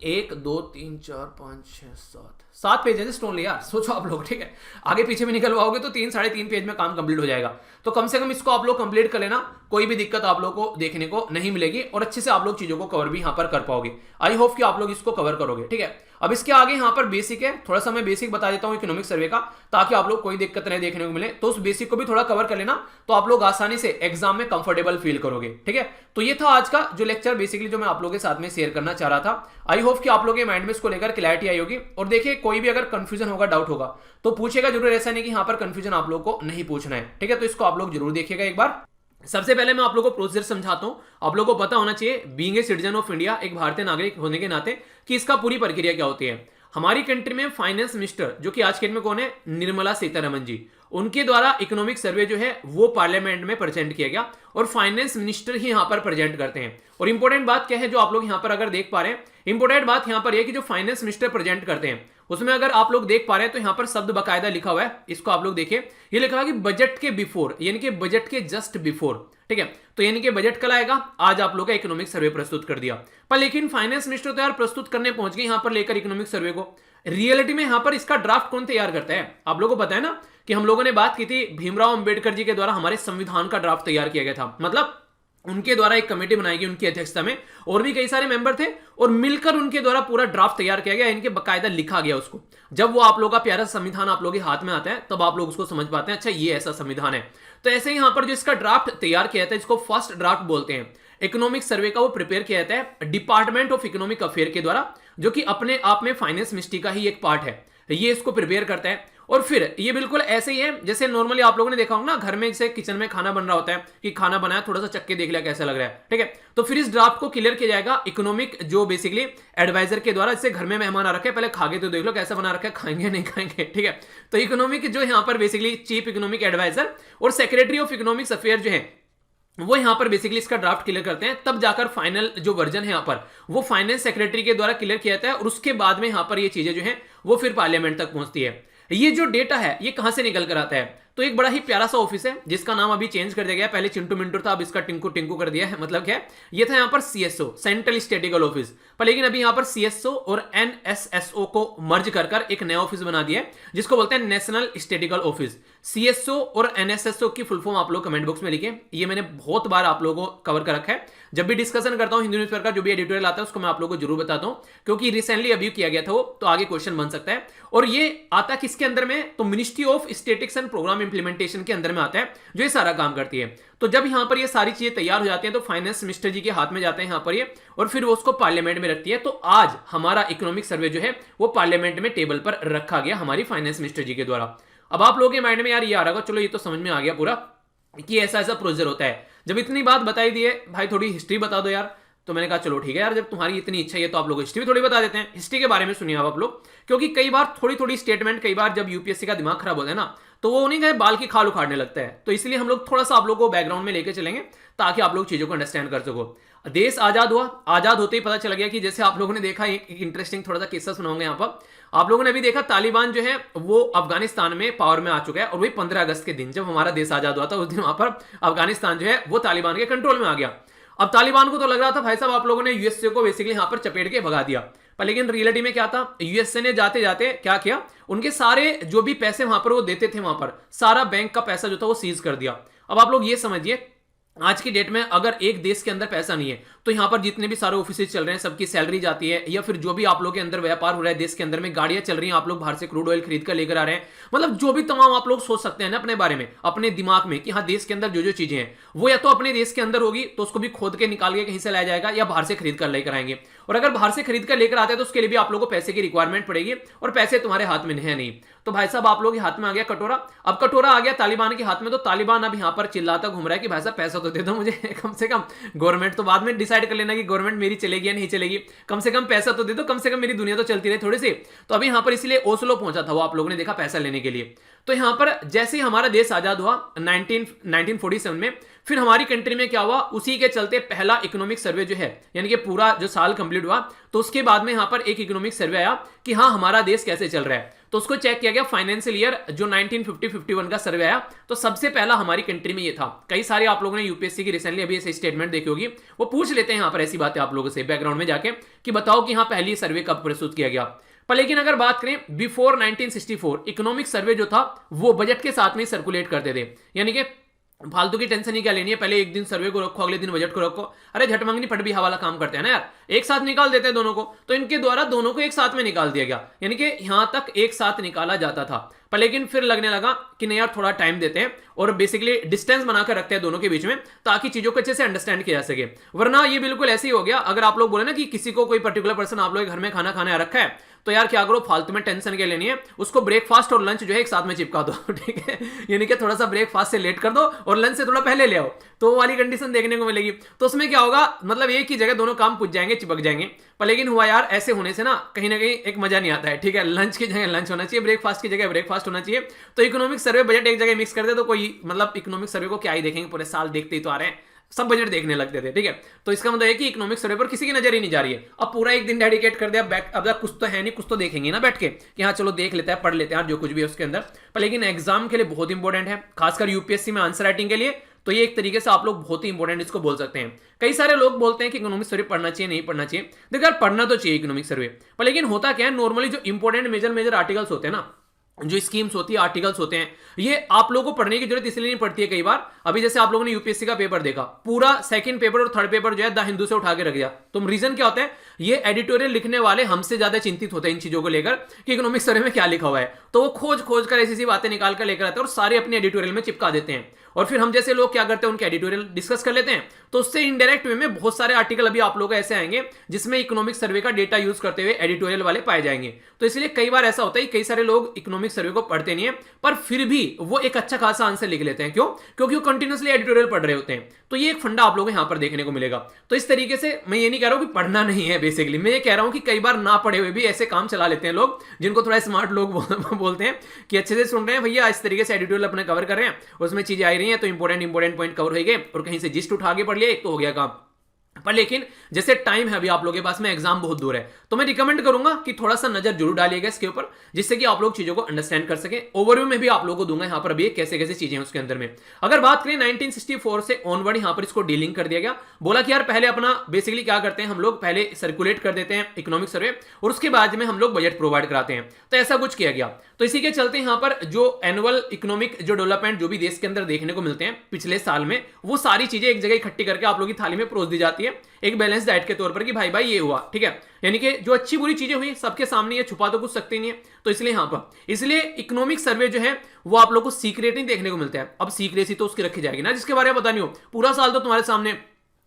1 2 3 4 5 6 7 पेज है स्टोन यार, सोचो आप लोग, ठीक है। आगे पीछे भी निकलवाओगे तो 3 साढ़े 3 पेज में काम कंप्लीट हो जाएगा। तो कम से कम इसको आप लोग कंप्लीट कर लेना, कोई भी दिक्कत आप लोग को देखने को नहीं मिलेगी और अच्छे से आप लोग चीजों को कवर भी यहां पर कर पाओगे। आई होप कि आप लोग इसको कवर करोगे, ठीक है। अब इसके आगे यहां पर बेसिक है, थोड़ा सा मैं बेसिक बता देता हूं इकोनॉमिक सर्वे का, ताकि आप लोग कोई दिक्कत नहीं देखने को मिले। तो उस बेसिक को भी थोड़ा कवर कर लेना, तो आप लोग आसानी से एग्जाम में कंफर्टेबल फील करोगे, ठीक है। तो ये था आज का जो लेक्चर बेसिकली जो मैं आप लोगों के साथ में शेयर करना चाह रहा था। आई होप कि आप लोगों के माइंड में इसको लेकर क्लैरिटी आई होगी। और देखिए कोई भी अगर कंफ्यूजन होगा, डाउट होगा तो पूछेगा जरूर, ऐसा नहीं कि यहां पर कंफ्यूजन आप लोग को नहीं पूछना है, ठीक है। तो इसको आप लोग जरूर देखिएगा एक बार। सबसे पहले मैं आप लोगों को प्रोसीजर समझाता हूं। आप लोगों को पता होना चाहिए being a citizen of India, एक भारतीय नागरिक होने के नाते, कि इसका पूरी प्रक्रिया क्या होती है। हमारी कंट्री में फाइनेंस मिनिस्टर, जो कि आज के डेट में कौन है, निर्मला सीतारमण जी, उनके द्वारा इकोनॉमिक सर्वे जो है वो पार्लियामेंट में प्रेजेंट किया गया और फाइनेंस मिनिस्टर ही यहां पर प्रेजेंट करते हैं। और इंपॉर्टेंट बात क्या है जो आप लोग यहां पर अगर देख पा रहे हैं, इंपॉर्टेंट बात यहां पर यह कि जो फाइनेंस मिनिस्टर प्रेजेंट करते हैं उसमें अगर आप लोग देख पा रहे हैं तो यहां पर शब्द बकायदा लिखा हुआ है, इसको आप लोग देखिए। ये लिखा है कि बजट के बिफोर, यानी कि बजट के जस्ट बिफोर, ठीक है। तो यानी कि बजट कल आएगा, आज आप लोग का इकोनॉमिक सर्वे प्रस्तुत कर दिया। पर लेकिन फाइनेंस मिनिस्टर तो यार प्रस्तुत करने पहुंच गए यहां पर लेकर इकोनॉमिक सर्वे को। रियलिटी में यहां पर इसका ड्राफ्ट कौन तैयार करता है? आप लोगों को पता है ना कि हम लोगों ने बात की थी, भीमराव अंबेडकर जी के द्वारा हमारे संविधान का ड्राफ्ट तैयार किया गया था। मतलब उनके द्वारा एक कमेटी बनाई गई उनकी अध्यक्षता में, और भी कई सारे मेंबर थे, और मिलकर उनके द्वारा पूरा ड्राफ्ट तैयार किया गया, इनके बकायदा लिखा गया उसको। जब वो आप लोग का प्यारा संविधान आप लोग के हाथ में आता है तब आप लोग उसको समझ पाते हैं, अच्छा ये ऐसा संविधान है। तो ऐसे ही यहां पर जो इसका ड्राफ्ट तैयार किया जाता है, इसको फर्स्ट ड्राफ्ट बोलते हैं। इकोनॉमिक सर्वे का वो प्रिपेयर किया जाता है डिपार्टमेंट ऑफ इकोनॉमिक अफेयर के द्वारा, जो कि अपने आप में फाइनेंस मिनिस्ट्री का ही एक पार्ट है। ये इसको प्रिपेयर करता है। और फिर ये बिल्कुल ऐसे ही है जैसे नॉर्मली आप लोगों ने देखा होगा ना, घर में जैसे किचन में खाना बन रहा होता है कि खाना बनाया, थोड़ा सा चक्के देख लिया कैसा लग रहा है, ठीक है। तो फिर इस ड्राफ्ट को क्लियर किया जाएगा इकोनॉमिक जो बेसिकली एडवाइजर के द्वारा। जैसे घर में मेहमान आ रखे हैं, पहले खा के तो देख लो कैसा बना रखा है, खाएंगे नहीं खाएंगे, ठीक है। तो इकोनॉमिक जो यहाँ पर बेसिकली चीफ इकोनॉमिक एडवाइजर और सेक्रेटरी ऑफ इकोनॉमिक्स अफेयर जो है वो यहां पर बेसिकली इसका ड्राफ्ट क्लियर करते हैं। तब जाकर फाइनल जो वर्जन है यहां पर वो फाइनेंस सेक्रेटरी के द्वारा क्लियर किया जाता है, और उसके बाद में यहां पर ये चीजें जो है वो फिर पार्लियामेंट तक पहुंचती है। ये जो डेटा है ये कहां से निकल कर आता है? तो एक बड़ा ही प्यारा सा ऑफिस है जिसका नाम अभी चेंज कर दिया गया, पहले चिंटू मिंटू था, अब इसका टिंकू टिंकू कर दिया है। मतलब क्या है, ये था यहाँ पर सीएसओ, सेंट्रल स्टैटिस्टिकल ऑफिस, पर लेकिन अभी यहाँ पर सीएसओ और एनएसएसओ को मर्ज कर एक नया ऑफिस बना दिया है जिसको बोलते हैं नेशनल स्टैटिस्टिकल ऑफिस। सीएसओ और एनएसएसओ की फुल फॉर्म आप लोग कमेंट बॉक्स में लिखें, ये मैंने बहुत बार आप लोगों को कवर कर रखा है। जब भी डिस्कशन करता हूं हिंदी न्यूज़पेपर का जो भी एडिटोरियल आता है उसको मैं आप लोगों को जरूर बताता हूं, क्योंकि रिसेंटली अभी किया गया था वो, तो आगे क्वेश्चन बन सकता है। और ये आता किसके अंदर में? तो ministry of statistics and programme implementation के अंदर में आता है, जो ये सारा काम करती है। तो जब यहां पर ये सारी चीजें तैयार हो जाती हैं तो फाइनेंस मिनिस्टर जी के हाथ में जाते हैं यहां पर ये, और फिर वो उसको पार्लियामेंट में रखती है। तो आज हमारा इकोनॉमिक सर्वे जो है वो पार्लियामेंट में टेबल पर रखा गया हमारी फाइनेंस मिनिस्टर जी के द्वारा। अब आप लोगों के माइंड में यार ये आ रहा होगा, चलो ये तो समझ में आ गया पूरा कि ऐसा ऐसा प्रोसीजर होता है। जब इतनी बात बताई दी है, भाई थोड़ी हिस्ट्री बता दो यार। तो मैंने कहा चलो ठीक है यार, जब तुम्हारी इतनी इच्छा है तो आप लोग हिस्ट्री भी थोड़ी बता देते हैं। हिस्ट्री के बारे में सुनिए आप लोग, क्योंकि कई बार थोड़ी थोड़ी स्टेटमेंट, कई बार जब यूपीएससी का दिमाग खराब होता है ना, तो वो उन्हीं का बाल की खाल उखाड़ने लगता है। तो इसलिए हम लोग थोड़ा सा आप लोग को बैकग्राउंड में लेके चलेंगे ताकि आप लोग चीजों को अंडरस्टैंड कर सको। देश आजाद हुआ, आजाद होते ही पता चल गया कि जैसे आप लोगों ने देखा, एक इंटरेस्टिंग थोड़ा सा किस्सा सुनाऊंगा यहाँ पर। आप लोगों ने अभी देखा तालिबान जो है वो अफगानिस्तान में पावर में आ चुका है, और वही 15 अगस्त के दिन जब हमारा देश आजाद हुआ था उस दिन वहां पर अफगानिस्तान जो है वो तालिबान के कंट्रोल में आ गया। अब तालिबान को तो लग रहा था भाई साहब आप लोगों ने यूएसए को बेसिकली यहां पर चपेट के भगा दिया, पर लेकिन रियलिटी में क्या था, यूएसए ने जाते जाते क्या किया, उनके सारे जो भी पैसे वहां पर वो देते थे वहां पर सारा बैंक का पैसा जो था वो सीज कर दिया। अब आप लोग ये समझिए, आज की डेट में अगर एक देश के अंदर पैसा नहीं है तो यहां पर जितने भी सारे ऑफिस चल रहे हैं सबकी सैलरी जाती है, या फिर जो भी आप लोग के अंदर व्यापार हो रहा है देश के अंदर में, गाड़ियां चल रही हैं, आप लोग बाहर से क्रूड ऑयल खरीद कर लेकर आ रहे हैं, मतलब जो भी तमाम आप लोग सोच सकते हैं ना अपने बारे में, अपने दिमाग में कि हाँ देश के अंदर जो जो चीजें हैं वो या तो अपने देश के अंदर होगी तो उसको भी खोद के निकाल के कहीं से लाया जाएगा, या बाहर से खरीद कर लेकर आएंगे। और अगर बाहर से खरीद कर लेकर आते हैं तो उसके लिए भी आप लोगों को पैसे की रिक्वायरमेंट पड़ेगी, और पैसे तुम्हारे हाथ में है नहीं। तो भाई साहब आप लोग के हाथ में आ गया कटोरा। अब कटोरा आ गया तालिबान के हाथ में, तो तालिबान अब यहां पर चिल्लाता घूम रहा है कि भाई साहब पैसा तो दे दो मुझे कम से कम। गवर्नमेंट तो बाद में डिसाइड कर लेना कि गवर्नमेंट मेरी चलेगी या नहीं चलेगी, कम से कम पैसा तो दे दो, कम से कम मेरी दुनिया तो चलती रहे थोड़ी सी। तो अभी यहां पर इसलिए ओस्लो पहुंचा था वो, आप लोगों ने देखा पैसा लेने के लिए। तो यहां पर जैसे ही हमारा देश आजाद हुआ 1947 में, फिर हमारी कंट्री में क्या हुआ, उसी के चलते पहला इकोनॉमिक सर्वे जो है, यानी कि पूरा जो साल कंप्लीट हुआ, तो उसके बाद में यहां पर एक इकोनॉमिक सर्वे आया कि हाँ हमारा देश कैसे चल रहा है, तो उसको चेक किया गया फाइनेंशियल ईयर जो 1950-51 का सर्वे आया, तो सबसे पहला हमारी कंट्री में ये था। कई सारे आप लोगों ने यूपीएससी की रिसेंटली अभी ऐसे स्टेटमेंट देखी होगी, वो पूछ लेते हैं यहाँ पर ऐसी बातें आप लोगों से बैकग्राउंड में जाके कि बताओ कि हाँ पहली सर्वे कब प्रस्तुत किया गया। पर लेकिन अगर बात करें बिफोर 1964 इकोनॉमिक सर्वे जो था वो बजट के साथ में सर्कुलेट करते थे, यानी कि फालतू की टेंशन ही क्या लेनी है, पहले एक दिन सर्वे को रखो अगले दिन बजट को रखो, अरे झटमंगनी फट भी हवाला काम करते हैं ना यार, एक साथ निकाल देते हैं दोनों को, तो इनके द्वारा दोनों को एक साथ में निकाल दिया गया, यानी कि यहां तक एक साथ निकाला जाता था। पर लेकिन फिर लगने लगा कि नहीं यार थोड़ा टाइम देते हैं और बेसिकली डिस्टेंस बनाकर रखते हैं दोनों के बीच में, ताकि चीजों को अच्छे से अंडरस्टैंड किया जा सके। वरना ये बिल्कुल ऐसे ही हो गया, अगर आप लोग बोले ना कि किसी को कोई पर्टिकुलर पर्सन आप लोग घर में खाना खाने आ रखा है, तो यार क्या करो फालतू में टेंशन के लेनी है, उसको ब्रेकफास्ट और लंच जो है एक साथ में चिपका दो ठीक है, यानी कि थोड़ा सा ब्रेकफास्ट से लेट कर दो और लंच से थोड़ा पहले ले आओ, तो वो वाली कंडीशन देखने को मिलेगी। तो उसमें क्या होगा, मतलब एक ही जगह दोनों काम पूछ जाएंगे, चिपक जाएंगे। पर लेकिन हुआ यार ऐसे होने से ना कहीं एक मजा नहीं आता है, ठीक है, लंच की जगह लंच होना चाहिए, ब्रेकफास्ट की जगह ब्रेकफास्ट होना चाहिए। तो इकोनॉमिक सर्वे बजट एक जगह मिक्स कर दे तो कोई मतलब इकोनॉमिक सर्वे को क्या ही देखेंगे, पूरे साल देखते ही तो आ रहे हैं, सब बजट देखने लगते थे, ठीक है। तो इसका मतलब है कि इकोनॉमिक सर्वे पर किसी की नजर ही नहीं जा रही है। अब पूरा एक दिन डेडिकेट कर दिया, अब कुछ तो है नहीं, कुछ तो देखेंगे ना बैठ के कि हाँ चलो देख लेते हैं, पढ़ लेते हैं जो कुछ भी है उसके अंदर। पर लेकिन एग्जाम के लिए बहुत इंपॉर्टेंट है, खासकर यूपीएससी में आंसर राइटिंग के लिए, तो ये एक तरीके से आप लोग बहुत ही इंपॉर्टेंट इसको बोल सकते हैं। कई सारे लोग बोलते हैं कि इकोनॉमिक सर्वे पढ़ना चाहिए, नहीं पढ़ना चाहिए। देखो यार पढ़ना तो चाहिए इकोनॉमिक सर्वे, पर लेकिन होता क्या है, नॉर्मली जो इंपॉर्टेंट मेजर आर्टिकल्स होते हैं ना, जो स्कीम्स होती है, आर्टिकल्स होते हैं, ये आप लोगों को पढ़ने की जरूरत इसलिए नहीं पड़ती है कई बार। अभी जैसे आप लोगों ने यूपीएससी का पेपर देखा, पूरा सेकंड पेपर और थर्ड पेपर जो है द हिंदू से उठा के रख दिया, तो रीजन क्या होता है, ये एडिटोरियल लिखने वाले हमसे ज्यादा चिंतित होते हैं इन चीजों को लेकर कि इकोनॉमिक सर्वे में क्या लिखा हुआ है, तो वो खोज कर ऐसी बातें निकाल कर लेकर आते हैं और सारे अपने एडिटोरियल में चिपका देते हैं। और फिर हम जैसे लोग क्या करते हैं, उनके एडिटोरियल डिस्कस कर लेते हैं, तो उससे इनडायरेक्ट वे में बहुत सारे आर्टिकल अभी आप लोग ऐसे आएंगे जिसमें इकोनॉमिक सर्वे का डेटा यूज करते हुए एडिटोरियल वाले पाए जाएंगे। तो इसलिए कई बार ऐसा होता है, कई सारे लोग इकोनॉमिक सर्वे को पढ़ते नहीं है, पर फिर भी वो एक अच्छा खासा आंसर लिख लेते हैं। क्यों? क्योंकि वो कंटिन्यूसली एडिटोरियल पढ़ रहे होते हैं। तो ये एक फंडा आप लोगों को यहां पर देखने को मिलेगा। तो इस तरीके से मैं ये नहीं कह रहा हूं कि पढ़ना नहीं है, बेसिकली मैं ये कह रहा हूं कि कई बार ना पढ़े हुए भी ऐसे काम चला लेते हैं लोग, जिनको थोड़ा स्मार्ट लोग बोलते हैं कि अच्छे से सुन रहे हैं भैया, इस तरीके से एडिटोरियल अपने कवर कर रहे हैं, उसमें चीजें आई रही हैं तो इंपॉर्टेंट पॉइंट कवर हो गए और कहीं से जिस्ट उठा के पढ़ लिया, एक तो हो गया काम। पर लेकिन जैसे टाइम है अभी आप लोगों के पास में, एग्जाम बहुत दूर है, तो मैं रिकमेंड करूंगा कि थोड़ा सा नजर जरूर डालिएगा इसके ऊपर, जिससे कि आप लोग चीजों को अंडरस्टैंड कर सके। ओवरव्यू में भी आप लोगों को दूंगा यहां पर अभी कैसे कैसे चीजें हैं उसके अंदर में। अगर बात करें 1964 से ऑनवर्ड, यहां पर इसको डीलिंग कर दिया गया, बोला कि यार पहले अपना बेसिकली क्या करते हैं हम लोग, पहले सर्कुलेट कर देते हैं इकोनॉमिक सर्वे और उसके बाद में हम लोग बजट प्रोवाइड कराते हैं, तो ऐसा कुछ किया गया। तो इसी के चलते यहां पर जो एनुअल इकोनॉमिक जो डेवलपमेंट जो भी देश के अंदर देखने को मिलते हैं पिछले साल में, वो सारी चीजें एक जगह इकट्ठी करके आप लोगों की थाली में परोस दी जाती है एक बैलेंस डाइट के तौर पर कि भाई भाई ये हुआ, ठीक है, यानी कि जो अच्छी बुरी चीजें हुई सबके सामने, ये छुपा तो कुछ सकते नहीं है। तो इसलिए यहां पर इसलिए इकोनॉमिक सर्वे जो है वो आप लोगों को सीक्रेट नहीं देखने को मिलता है। अब सीक्रेसी तो उसकी रखी जाएगी ना जिसके बारे में पता नहीं हो, पूरा साल तो तुम्हारे सामने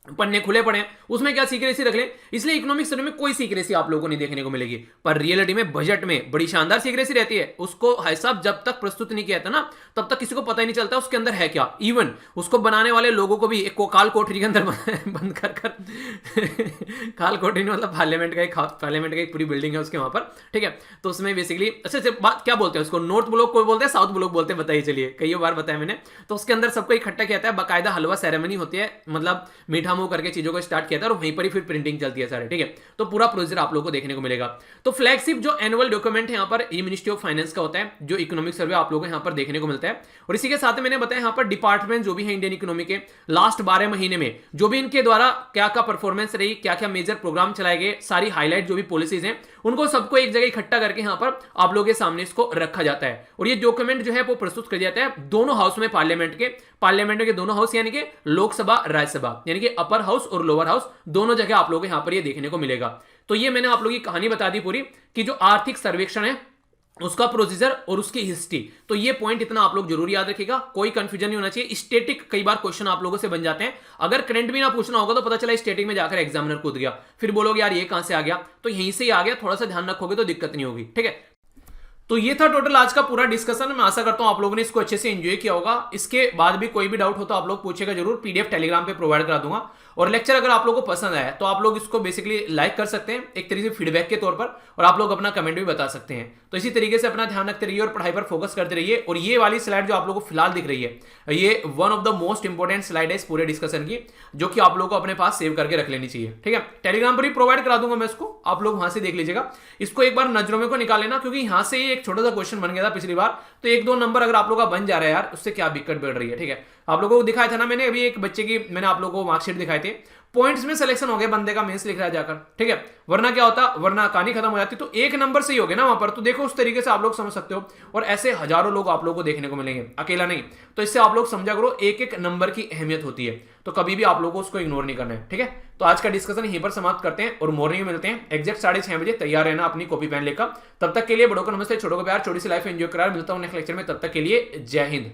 पन्ने खुले पड़े हैं, उसमें क्या सीक्रेसी रख लें, इसलिए इकोनॉमिक सर्वे में कोई सीक्रेसी आप लोगों को नहीं देखने को मिलेगी। पर रियलिटी में बजट में बड़ी शानदार सीक्रेसी रहती है, उसको भाई साहब जब तक प्रस्तुत नहीं किया था ना तब तक किसी को पता ही नहीं चलता उसके अंदर है क्या। इवन उसको बनाने वाले लोगों को भी एक काल कोठरी के अंदर बंद कर काल कोठरी मतलब पार्लियामेंट का एक पूरी बिल्डिंग है उसके वहां पर, ठीक है। तो उसमें बेसिकली अच्छे बात क्या बोलते हैं उसको, नॉर्थ ब्लॉक को बोलते हैं, साउथ ब्लॉक बोलते हैं, बताइए चलिए, कई बार बताया मैंने। तो उसके अंदर सबको इकट्ठा किया था, बाकायदा हलवा सेरेमनी होती है, मतलब मीठा मुंह करके चीजों को स्टार्ट किया था और वहीं पर ही फिर प्रिंटिंग चलती है सारे, ठीक है। तो पूरा प्रोसीजर आप लोगों को देखने को मिलेगा। तो फ्लैगशिप जो एनुअल डॉक्यूमेंट है यहाँ पर ये मिनिस्ट्री ऑफ फाइनेंस का होता है, जो इकोनॉमिक सर्वे आप लोगों को यहाँ पर देखने को मिलता है। और इसी के साथ मैंने बताया यहाँ पर डिपार्टमेंट जो भी है इंडियन इकोनॉमी के लास्ट 12 महीने में जो भी इनके द्वारा क्या क्या परफॉर्मेंस रही, क्या क्या मेजर प्रोग्राम चलाए गए, सारी हाईलाइट जो भी पॉलिसीज हैं उनको सबको एक जगह इकट्ठा करके यहाँ पर आप लोगों के सामने इसको रखा जाता है। और ये डॉक्यूमेंट जो है वो प्रस्तुत कर जाता है दोनों हाउस में, पार्लियामेंट के दोनों हाउस यानी कि लोकसभा राज्यसभा, यानी कि अपर हाउस और लोअर हाउस दोनों जगह आप लोगों को यहां पर ये देखने को मिलेगा। तो ये मैंने आप लोगों की कहानी बता दी पूरी कि जो आर्थिक सर्वेक्षण है उसका प्रोसीजर और उसकी हिस्ट्री। तो ये पॉइंट इतना आप लोग जरूर याद रखिएगा, कोई कंफ्यूजन नहीं होना चाहिए। स्टैटिक कई बार क्वेश्चन आप लोगों से बन जाते हैं, अगर करंट भी ना पूछना होगा तो पता चला स्टैटिक में जाकर एग्जामिनर कूद गया, फिर बोलोगे यार ये कहां से आ गया, तो यहीं से ही आ गया, थोड़ा सा ध्यान रखोगे तो दिक्कत नहीं होगी, ठीक है। तो ये था टोटल आज का पूरा डिस्कशन। मैं आशा करता हूं आप लोगों ने इसको अच्छे से एंजॉय किया होगा। इसके बाद भी कोई भी डाउट हो तो आप लोग पूछेगा जरूर, पीडीएफ टेलीग्राम पे प्रोवाइड करा दूंगा। और लेक्चर अगर आप लोगों को पसंद आया तो आप लोग इसको बेसिकली लाइक कर सकते हैं एक तरीके से फीडबैक के तौर पर, और आप लोग अपना कमेंट भी बता सकते हैं। तो इसी तरीके से अपना ध्यान रखते रहिए और पढ़ाई पर फोकस करते रहिए। और ये वाली स्लाइड जो आप लोगों को फिलहाल दिख रही है, ये one of the most important slide है इस पूरे डिस्कशन की, जो कि आप लोगों को अपने पास सेव करके रख लेनी चाहिए। ठीक है, टेलीग्राम पर ही प्रोवाइड करा दूंगा मैं इसको, आप लोग वहां से देख लीजिएगा। इसको एक बार नजरों में को निकाल लेना, क्योंकि यहां से एक छोटा सा क्वेश्चन बन गया था पिछली बार। तो एक दो नंबर अगर आप लोग का बन जा रहा है यार, उससे क्या दिक्कत बढ़ रही है। ठीक है, आप लोगों को दिखाया था ना मैंने अभी एक बच्चे की, मैंने आप लोगों को मार्कशीट दिखाई थी, पॉइंट्स में सिलेक्शन हो गया, बंदे का मेंस लिख रहा है जाकर। ठीक है, वरना क्या होता, वरना कहानी खत्म हो जाती। तो एक नंबर से ही हो गया ना वहां पर। तो देखो उस तरीके से आप लोग समझ सकते हो, और ऐसे हजारों लोग आप लोगों को देखने को मिलेंगे, अकेला नहीं। तो इससे आप लोग समझा करो एक एक नंबर की अहमियत होती है, तो कभी भी आप लोगों को उसको इग्नोर नहीं करना है। ठीक है, तो आज का डिस्कशन यहीं पर समाप्त करते हैं और मॉर्निंग में मिलते हैं एग्जैक्ट 6:30 बजे। तैयार रहना अपनी कॉपी पेन लेकर। तब तक के लिए बड़ों को नमस्ते, छोटों को प्यार, छोटी सी लाइफ एंजॉय करा। मिलता हूं नेक्स्ट लेक्चर में, तब तक के लिए जय हिंद।